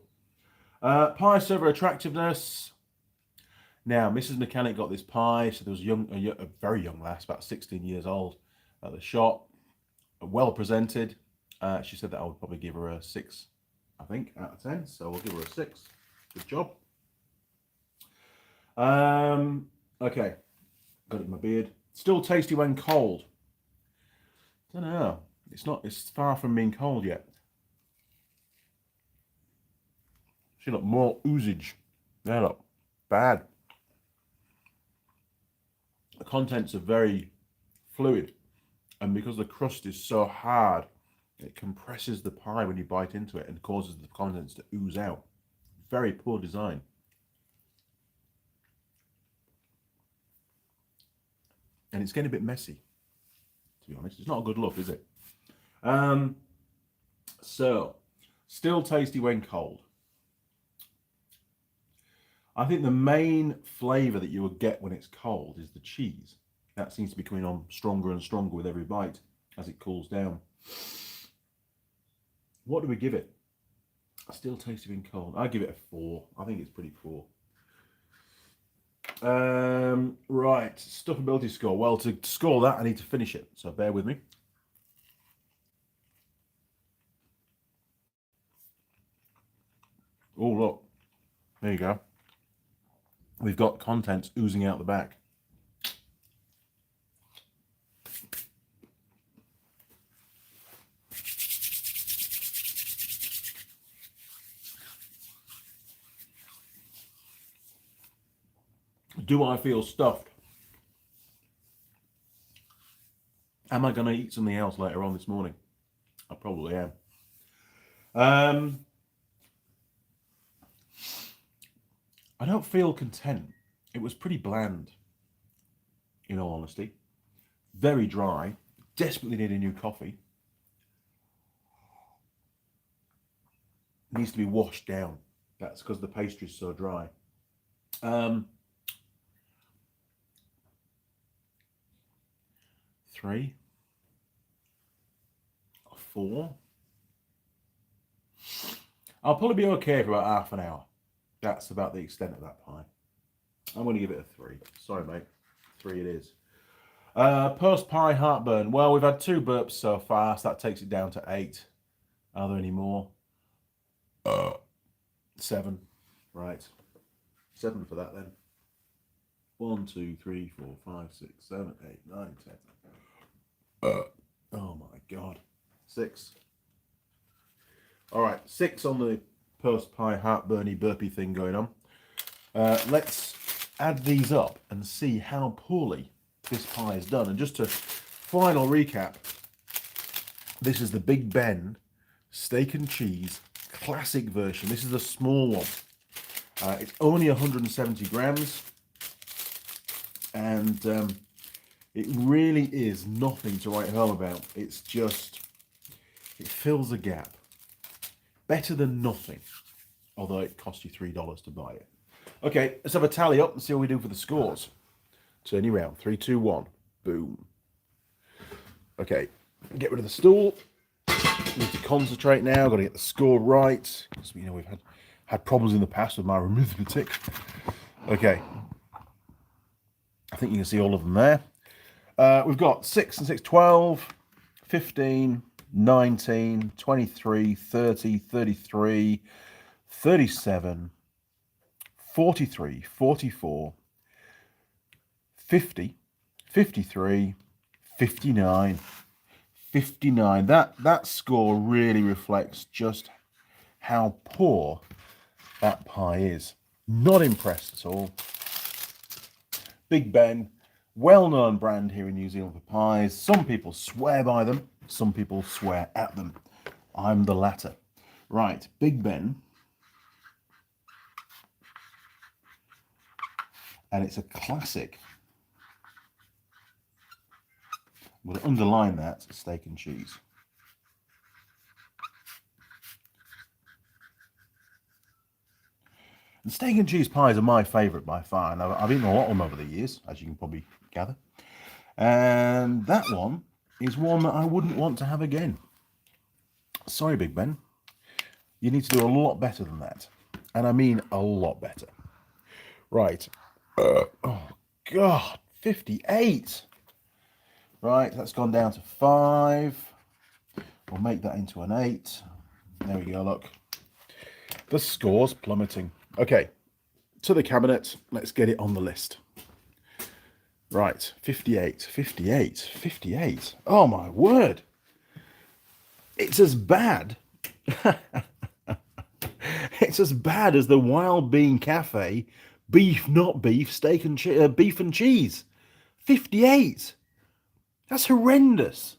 Pie server attractiveness. Now, Mrs. Mechanic got this pie. So there was a very young lass, about 16 years old, at the shop. Well presented. She said that I would probably give her a 6, I think, out of 10. So we'll give her a 6. Good job. Okay, got it in my beard. Still tasty when cold. Don't know. It's far from being cold yet. See, look, more oozage. There, look, bad. The contents are very fluid, and because the crust is so hard, It compresses the pie when you bite into it and causes the contents to ooze out. Very poor design. And it's getting a bit messy, to be honest. It's not a good look, is it? So, still tasty when cold. I think the main flavour that you will get when it's cold is the cheese. That seems to be coming on stronger and stronger with every bite as it cools down. What do we give it? Still tasty when cold. I give it a 4. I think it's pretty poor. Right, stuffability score. Well, to score that, I need to finish it, so bear with me. Oh, look. There you go. We've got contents oozing out the back. Do I feel stuffed? Am I going to eat something else later on this morning? I probably am. I don't feel content. It was pretty bland, in all honesty. Very dry. Desperately need a new coffee. Needs to be washed down. That's because the pastry is so dry. 3, 4. I'll probably be okay for about half an hour. That's about the extent of that pie. I'm going to give it a 3. Sorry, mate. 3 it is. Post pie heartburn. Well, we've had 2 burps so far, so that takes it down to 8. Are there any more? 7. Right. 7 for that then. 1, 2, 3, 4, 5, 6, 7, 8, 9, 10. Oh my God. 6. All right, 6 on the post pie heartburny burpy thing going on. Let's add these up and see how poorly this pie is done. And just to final recap, this is the Big Ben steak and cheese classic version. This is the small one. It's only 170 grams, and it really is nothing to write home about. It's just, it fills a gap. Better than nothing, although it cost you $3 to buy it. Okay, let's have a tally up and see what we do for the scores. Turn you around. 3, 2, 1. Boom. Okay, get rid of the stool. Need to concentrate now. Got to get the score right, because you know we've had problems in the past with my arithmetic. Okay, I think you can see all of them there. We've got 6 and 6, 12, 15, 19, 23, 30, 33, 37, 43, 44, 50, 53, 59. 59. That score really reflects just how poor that pie is. Not impressed at all. Big Ben, well-known brand here in New Zealand for pies. Some people swear by them, some people swear at them. I'm the latter. Right, Big Ben. And it's a classic. I'm going to underline that, steak and cheese. And steak and cheese pies are my favourite by far, and I've eaten a lot of them over the years, as you can probably gather. And that one is one that I wouldn't want to have again. Sorry, Big Ben. You need to do a lot better than that. And I mean a lot better. Right. Oh, God. 58. Right, that's gone down to 5. We'll make that into an 8. There we go, look. The score's plummeting. Okay, to the cabinet. Let's get it on the list. Right, 58, 58, 58. Oh, my word. It's as bad. It's as bad as the Wild Bean Cafe beef, not beef, steak and beef and cheese. 58. That's horrendous.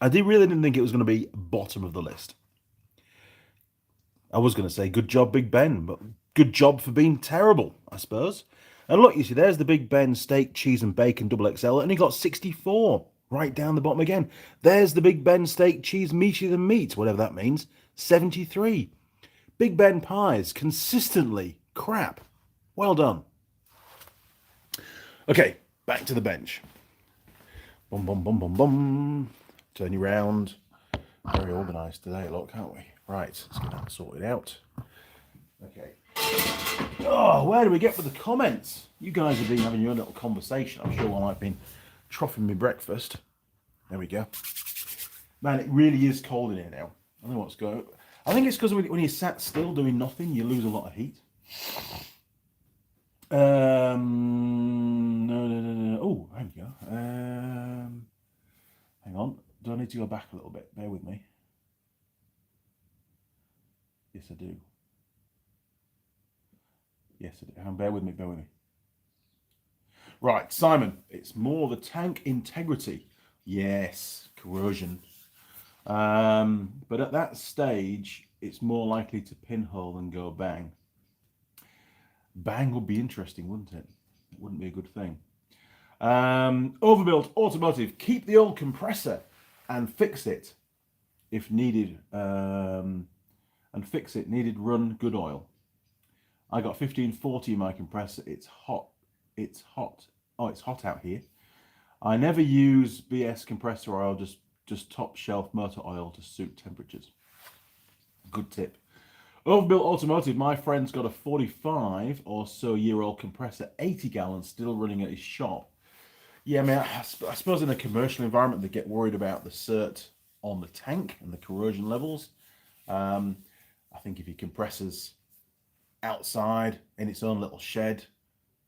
really didn't think it was going to be bottom of the list. I was going to say good job, Big Ben, but good job for being terrible, I suppose. And look, you see, there's the Big Ben steak, cheese and bacon double XL, and he got 64 right down the bottom again. There's the Big Ben steak, cheese, meatier than meat, whatever that means, 73. Big Ben pies, consistently crap. Well done. Okay, back to the bench. Bum, bum, bum, bum, bum. Turn you round. Very organised today, look, can't we? Right, let's get that sorted out. Okay. Oh, where do we get with the comments? You guys have been having your little conversation. I'm sure while I've been troughing my breakfast. There we go. Man, it really is cold in here now. I don't know what's going on. I think it's because when you're sat still doing nothing, you lose a lot of heat. No. Oh, there we go. Hang on. Do I need to go back a little bit? Bear with me. Yes, I do. Yes, I do. Bear with me. Right, Simon. It's more the tank integrity. Yes, corrosion. But at that stage, it's more likely to pinhole than go bang. Bang would be interesting, wouldn't it? It wouldn't be a good thing. Overbuilt automotive. Keep the old compressor and fix it if needed. Needed run good oil. I got 1540 in my compressor. It's hot. Oh, it's hot out here. I never use BS compressor oil, just top shelf motor oil to suit temperatures. Good tip. Overbuilt automotive. My friend's got a 45 or so year old compressor, 80 gallons, still running at his shop. Yeah, I mean, I suppose in a commercial environment they get worried about the cert on the tank and the corrosion levels. I think if your compressor's outside in its own little shed,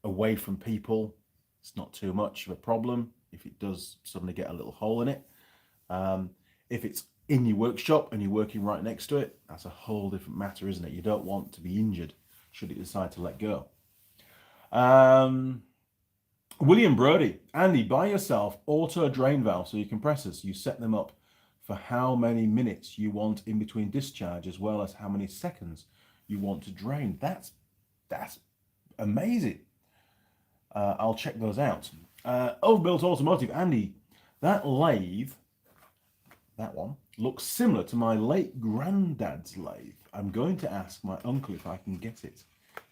away from people, it's not too much of a problem. If it does suddenly get a little hole in it, if it's in your workshop and you're working right next to it, that's a whole different matter, isn't it? You don't want to be injured should it decide to let go. William Brody, Andy, buy yourself auto drain valves for your compressors. You set them up for how many minutes you want in between discharge, as well as how many seconds you want to drain. That's amazing. I'll check those out. Overbuilt automotive, Andy, that lathe, that one, looks similar to my late granddad's lathe. I'm going to ask my uncle if I can get it.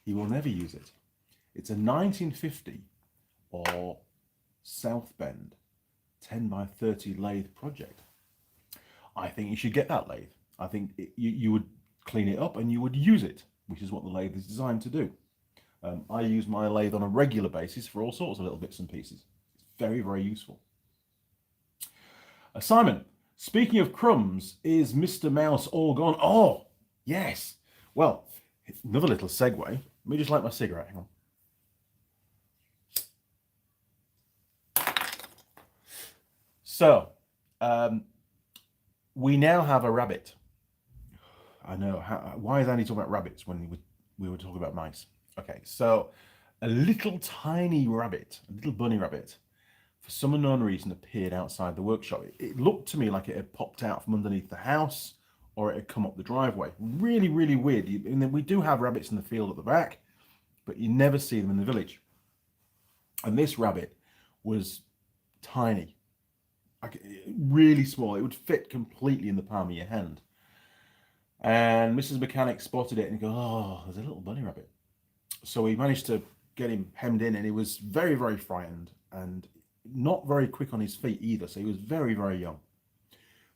He will never use it. It's a 1950 or South Bend 10 by 30 lathe project. I think you should get that lathe. I think you would clean it up and you would use it, which is what the lathe is designed to do. I use my lathe on a regular basis for all sorts of little bits and pieces. It's very, very useful. Simon, speaking of crumbs, is Mr. Mouse all gone? Oh, yes. Well, another little segue. Let me just light my cigarette. Hang on. So, we now have a rabbit. I know. Why is Andy talking about rabbits when we were talking about mice? Okay, so a little tiny rabbit, a little bunny rabbit, for some unknown reason appeared outside the workshop. It looked to me like it had popped out from underneath the house or it had come up the driveway. Really, really weird. And we do have rabbits in the field at the back, but you never see them in the village. And this rabbit was tiny, like really small. It would fit completely in the palm of your hand. And Mrs. Mechanic spotted it and go, oh, there's a little bunny rabbit. So we managed to get him hemmed in, and he was very, very frightened and not very quick on his feet either. So he was very, very young.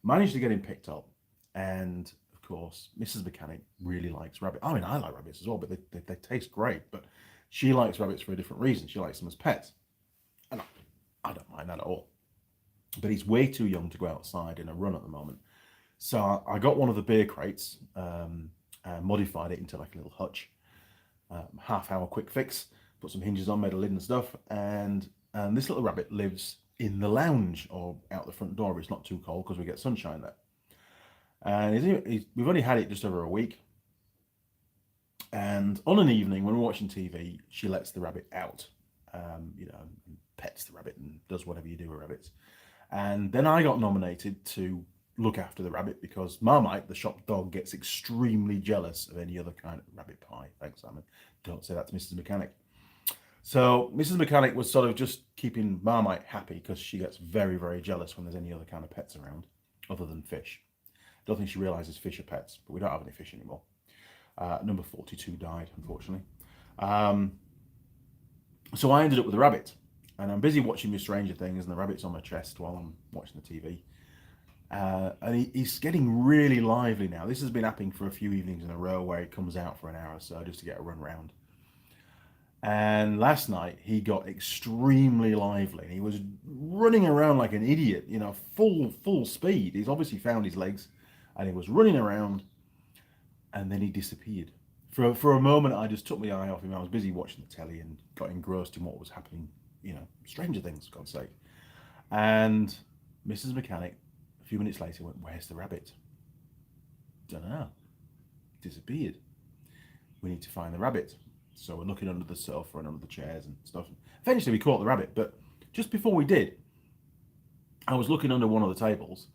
Managed to get him picked up. And of course, Mrs. Mechanic really likes rabbits. I mean, I like rabbits as well, but they taste great. But she likes rabbits for a different reason. She likes them as pets. And I don't mind that at all. But he's way too young to go outside in a run at the moment. So I got one of the beer crates and modified it into like a little hutch. Half-hour quick fix, put some hinges on, made a lid and stuff, and this little rabbit lives in the lounge or out the front door if it's not too cold because we get sunshine there. And we've only had it just over a week, and on an evening when we're watching TV, she lets the rabbit out, pets the rabbit and does whatever you do with rabbits. And then I got nominated to look after the rabbit because Marmite, the shop dog, gets extremely jealous of any other kind of rabbit pie. Thanks, Simon. Don't say that to Mrs. Mechanic. So Mrs. Mechanic was sort of just keeping Marmite happy because she gets very, very jealous when there's any other kind of pets around other than fish. Don't think she realizes fish are pets, but we don't have any fish anymore. Number 42 died, unfortunately. So I ended up with a rabbit, and I'm busy watching my Stranger Things, and the rabbit's on my chest while I'm watching the TV. And he's getting really lively now. This has been happening for a few evenings in a row where he comes out for an hour or so just to get a run round. And last night he got extremely lively. He was running around like an idiot, you know, full speed. He's obviously found his legs, and he was running around, and then he disappeared. For a moment, I just took my eye off him. I was busy watching the telly and got engrossed in what was happening, you know, Stranger Things, for God's sake. And Mrs. Mechanic, a few minutes later, went, "Where's the rabbit?" Don't know. Disappeared. We need to find the rabbit. So we're looking under the sofa and under the chairs and stuff. Eventually we caught the rabbit, but just before we did, I was looking under one of the tables,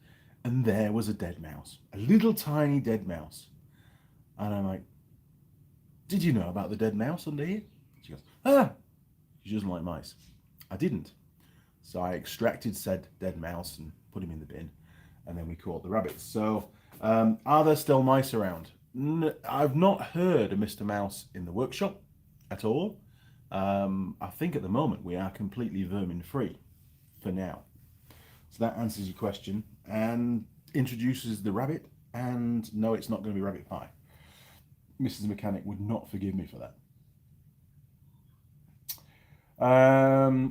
and there was a dead mouse. A little tiny dead mouse. And I'm like, "Did you know about the dead mouse under here?" She goes, "Ah!" She doesn't like mice. I didn't. So I extracted said dead mouse and put him in the bin, and then we caught the rabbit. So are there still mice around? I've not heard of Mr. Mouse in the workshop at all. I think at the moment we are completely vermin free for now. So that answers your question and introduces the rabbit. And no, it's not going to be rabbit pie. Mrs. Mechanic would not forgive me for that.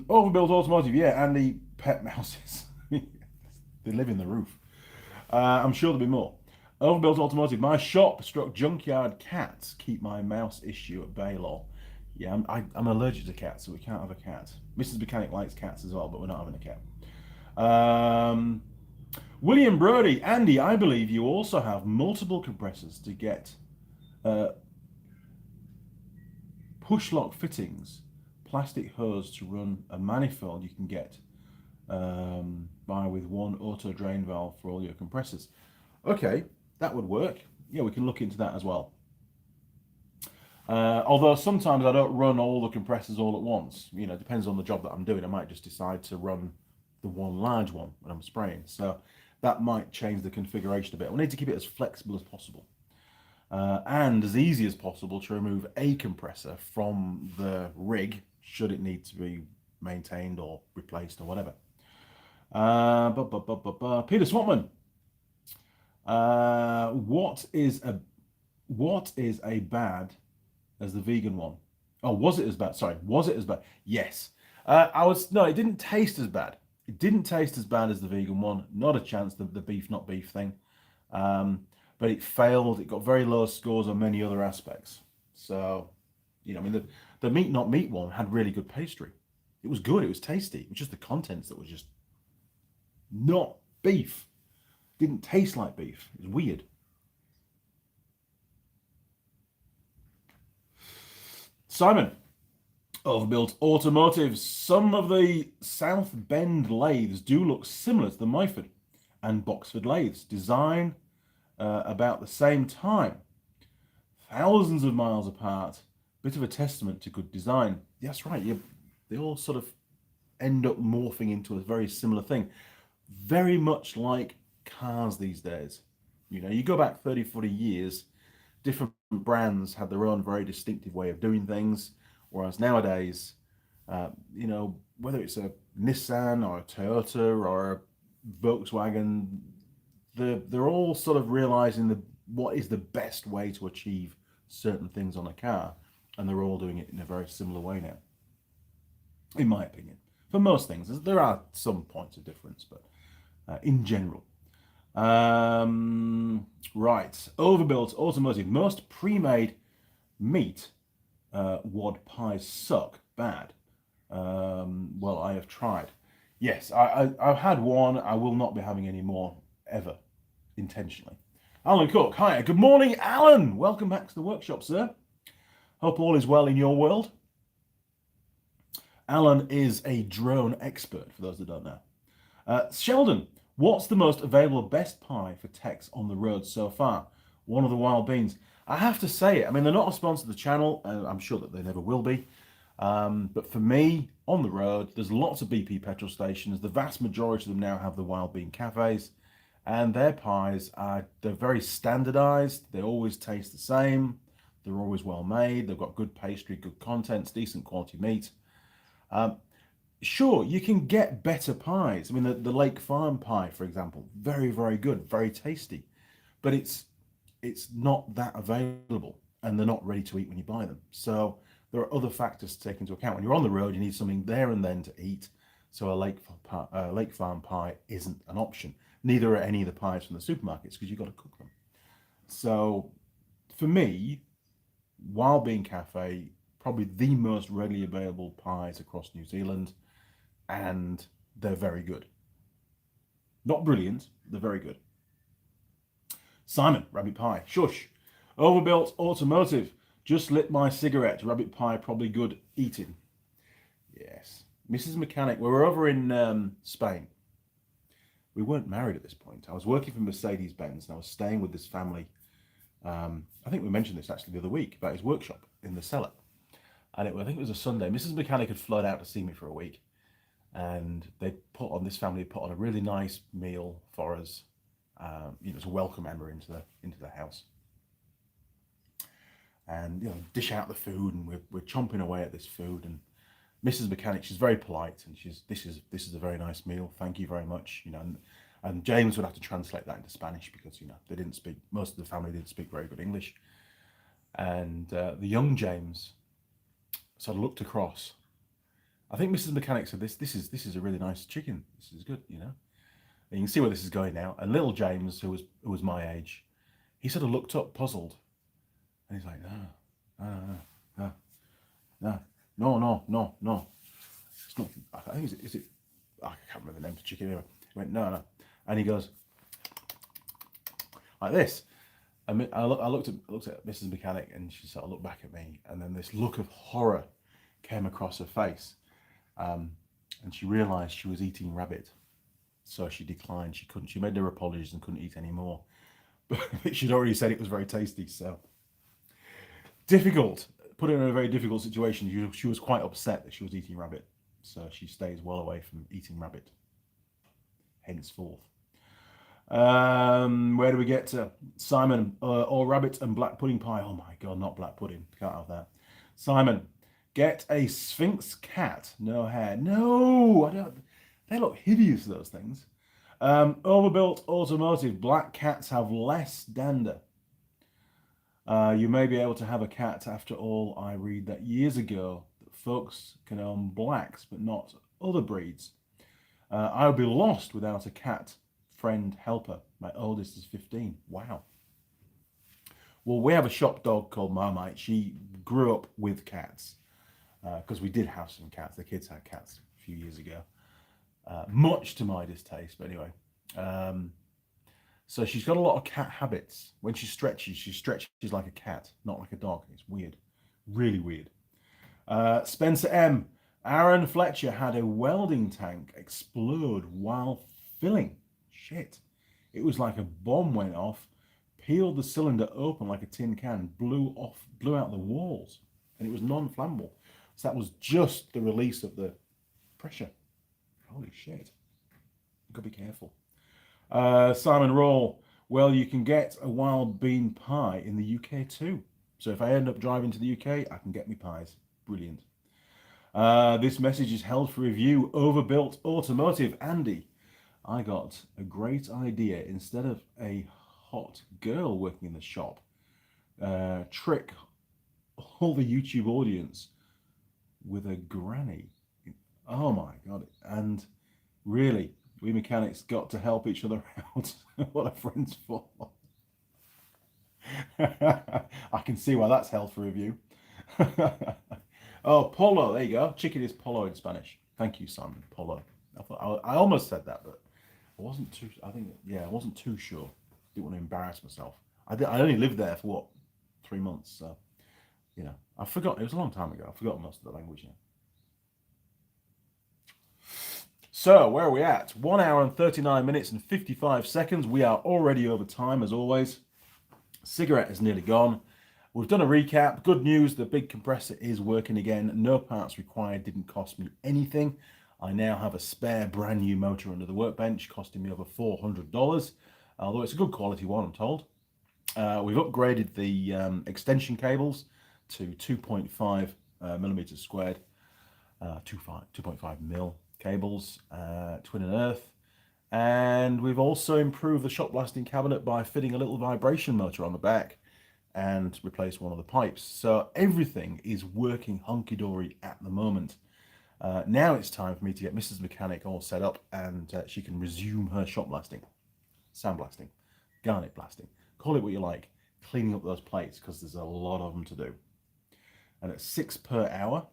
Overbuilt automotive, yeah, and the pet mouses. They live in the roof. I'm sure there'll be more. Overbuilt automotive. My shop struck junkyard cats keep my mouse issue at bay law. Yeah, I'm allergic to cats, so we can't have a cat. Mrs. Mechanic likes cats as well, but we're not having a cat. William Brody, Andy, I believe you also have multiple compressors to get push lock fittings, plastic hose to run a manifold you can get by with one auto drain valve for all your compressors. Okay, that would work. Yeah, we can look into that as well. Although sometimes I don't run all the compressors all at once. You know, it depends on the job that I'm doing. I might just decide to run the one large one when I'm spraying. So that might change the configuration a bit. We need to keep it as flexible as possible. And as easy as possible to remove a compressor from the rig should it need to be maintained or replaced or whatever. Peter Swatman, what is a bad as the vegan one? Oh, was it as bad? Sorry, was it as bad? Yes. No, it didn't taste as bad. It didn't taste as bad as the vegan one. Not a chance, the beef not beef thing. But it failed. It got very low scores on many other aspects. So, you know, I mean, the meat not meat one had really good pastry. It was good. It was tasty. It was just the contents that was just not beef. Didn't taste like beef. It was weird. Simon, overbuilt automotive. Some of the South Bend lathes do look similar to the Myford and Boxford lathes. Design about the same time. Thousands of miles apart. Bit of a testament to good design. That's right. They all sort of end up morphing into a very similar thing. Very much like cars these days. You know, you go back 30, 40 years, different brands had their own very distinctive way of doing things, whereas nowadays, you know, whether it's a Nissan or a Toyota or a Volkswagen, they're all sort of realizing what is the best way to achieve certain things on a car, and they're all doing it in a very similar way now, in my opinion. For most things, there are some points of difference, but in general. Right, overbuilt automotive. Most pre-made meat wad pies suck bad. Well, I have tried. Yes, I've had one. I will not be having any more ever, intentionally. Alan Cook, hi, good morning, Alan. Welcome back to the workshop, sir. Hope all is well in your world. Alan is a drone expert, for those that don't know. Sheldon, what's the most available best pie for techs on the road so far? One of the wild beans. I have to say it. I mean, they're not a sponsor of the channel, and I'm sure that they never will be. But for me, on the road, there's lots of BP petrol stations. The vast majority of them now have the wild bean cafes, and their pies they're very standardized. They always taste the same. They're always well made. They've got good pastry, good contents, decent quality meat. Sure, you can get better pies. I mean, the Lake Farm pie, for example, very, very good, very tasty, but it's not that available, and they're not ready to eat when you buy them. So there are other factors to take into account. When you're on the road, you need something there and then to eat. So a Lake Farm pie isn't an option. Neither are any of the pies from the supermarkets because you've got to cook them. So for me, Wild Bean Cafe, probably the most readily available pies across New Zealand, and they're very good. Not brilliant, they're very good. Simon, rabbit pie. Shush. Overbuilt automotive. Just lit my cigarette. Rabbit pie, probably good eating. Yes. Mrs. Mechanic, we were over in Spain. We weren't married at this point. I was working for Mercedes-Benz, and I was staying with this family. I think we mentioned this actually the other week about his workshop in the cellar. And I think it was a Sunday. Mrs. Mechanic had flown out to see me for a week, and this family put on a really nice meal for us. As a welcome Emma into the house, and dish out the food, and we're chomping away at this food. And Mrs. Mechanic, she's very polite, and this is a very nice meal. Thank you very much. And James would have to translate that into Spanish because they didn't speak. Most of the family didn't speak very good English, and the young James sort of looked across. I think Mrs. Mechanic said, "This is a really nice chicken. This is good, And you can see where this is going now. And little James, who was my age, he sort of looked up, puzzled, and he's like, no. It's not. I think is it. I can't remember the name of the chicken anyway. He went, no, and he goes like this. And I looked at Mrs. Mechanic, and she sort of looked back at me, and then this look of horror came across her face, and she realised she was eating rabbit. So she declined. She couldn't. She made her apologies and couldn't eat any more. But she'd already said it was very tasty. So difficult. Put her in a very difficult situation. She was quite upset that she was eating rabbit. So she stays well away from eating rabbit henceforth. Where do we get to? Simon, or rabbit and black pudding pie. Oh my God, not black pudding. Can't have that. Simon, get a Sphinx cat. No hair. No, I don't. They look hideous, those things. Overbuilt automotive. Black cats have less dander. You may be able to have a cat. After all, I read that years ago that folks can own blacks, but not other breeds. I would be lost without a cat friend helper. My oldest is 15. Wow. Well, we have a shop dog called Marmite. She grew up with cats because we did have some cats. The kids had cats a few years ago. Much to my distaste, but anyway. So she's got a lot of cat habits. When she stretches like a cat, not like a dog. It's weird. Really weird. Spencer M. Aaron Fletcher had a welding tank explode while filling. Shit. It was like a bomb went off, peeled the cylinder open like a tin can, blew out the walls, and it was non-flammable. So that was just the release of the pressure. Holy shit. Gotta be careful. Simon Roll. Well, you can get a wild bean pie in the UK too. So if I end up driving to the UK, I can get me pies. Brilliant. This message is held for review. Overbuilt automotive. Andy, I got a great idea. Instead of a hot girl working in the shop, trick all the YouTube audience with a granny. Oh my God. And really, we mechanics got to help each other out. What are friends for? I can see why that's held for review. Oh, polo. There you go. Chicken is polo in Spanish. Thank you, Simon. Polo. I almost said that, but I wasn't too. I wasn't too sure. Didn't want to embarrass myself. I only lived there for what, 3 months. So, I forgot. It was a long time ago. I forgot most of the language now. So, where are we at? 1 hour and 39 minutes and 55 seconds. We are already over time, as always. Cigarette is nearly gone. We've done a recap. Good news, the big compressor is working again. No parts required, didn't cost me anything. I now have a spare brand new motor under the workbench, costing me over $400, although it's a good quality one, I'm told. We've upgraded the extension cables to 2.5 millimeters squared, 2.5 mil cables, twin and earth. And we've also improved the shot blasting cabinet by fitting a little vibration motor on the back and replaced one of the pipes. So everything is working hunky-dory at the moment. Now it's time for me to get Mrs. Mechanic all set up, and she can resume her shot blasting, sand blasting, garnet blasting, call it what you like, cleaning up those plates, because there's a lot of them to do. And at 6 per hour,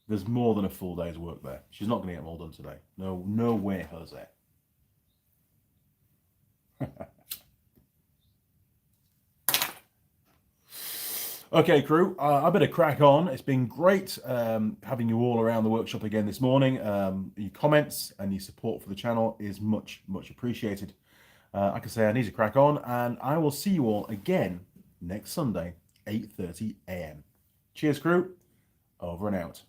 there's more than a full day's work there. She's not going to get them all done today. No way, Jose. Okay, crew, I better crack on. It's been great having you all around the workshop again this morning. Your comments and your support for the channel is much, much appreciated. Like I say, I need to crack on, and I will see you all again next Sunday, 8:30 a.m. Cheers, crew. Over and out.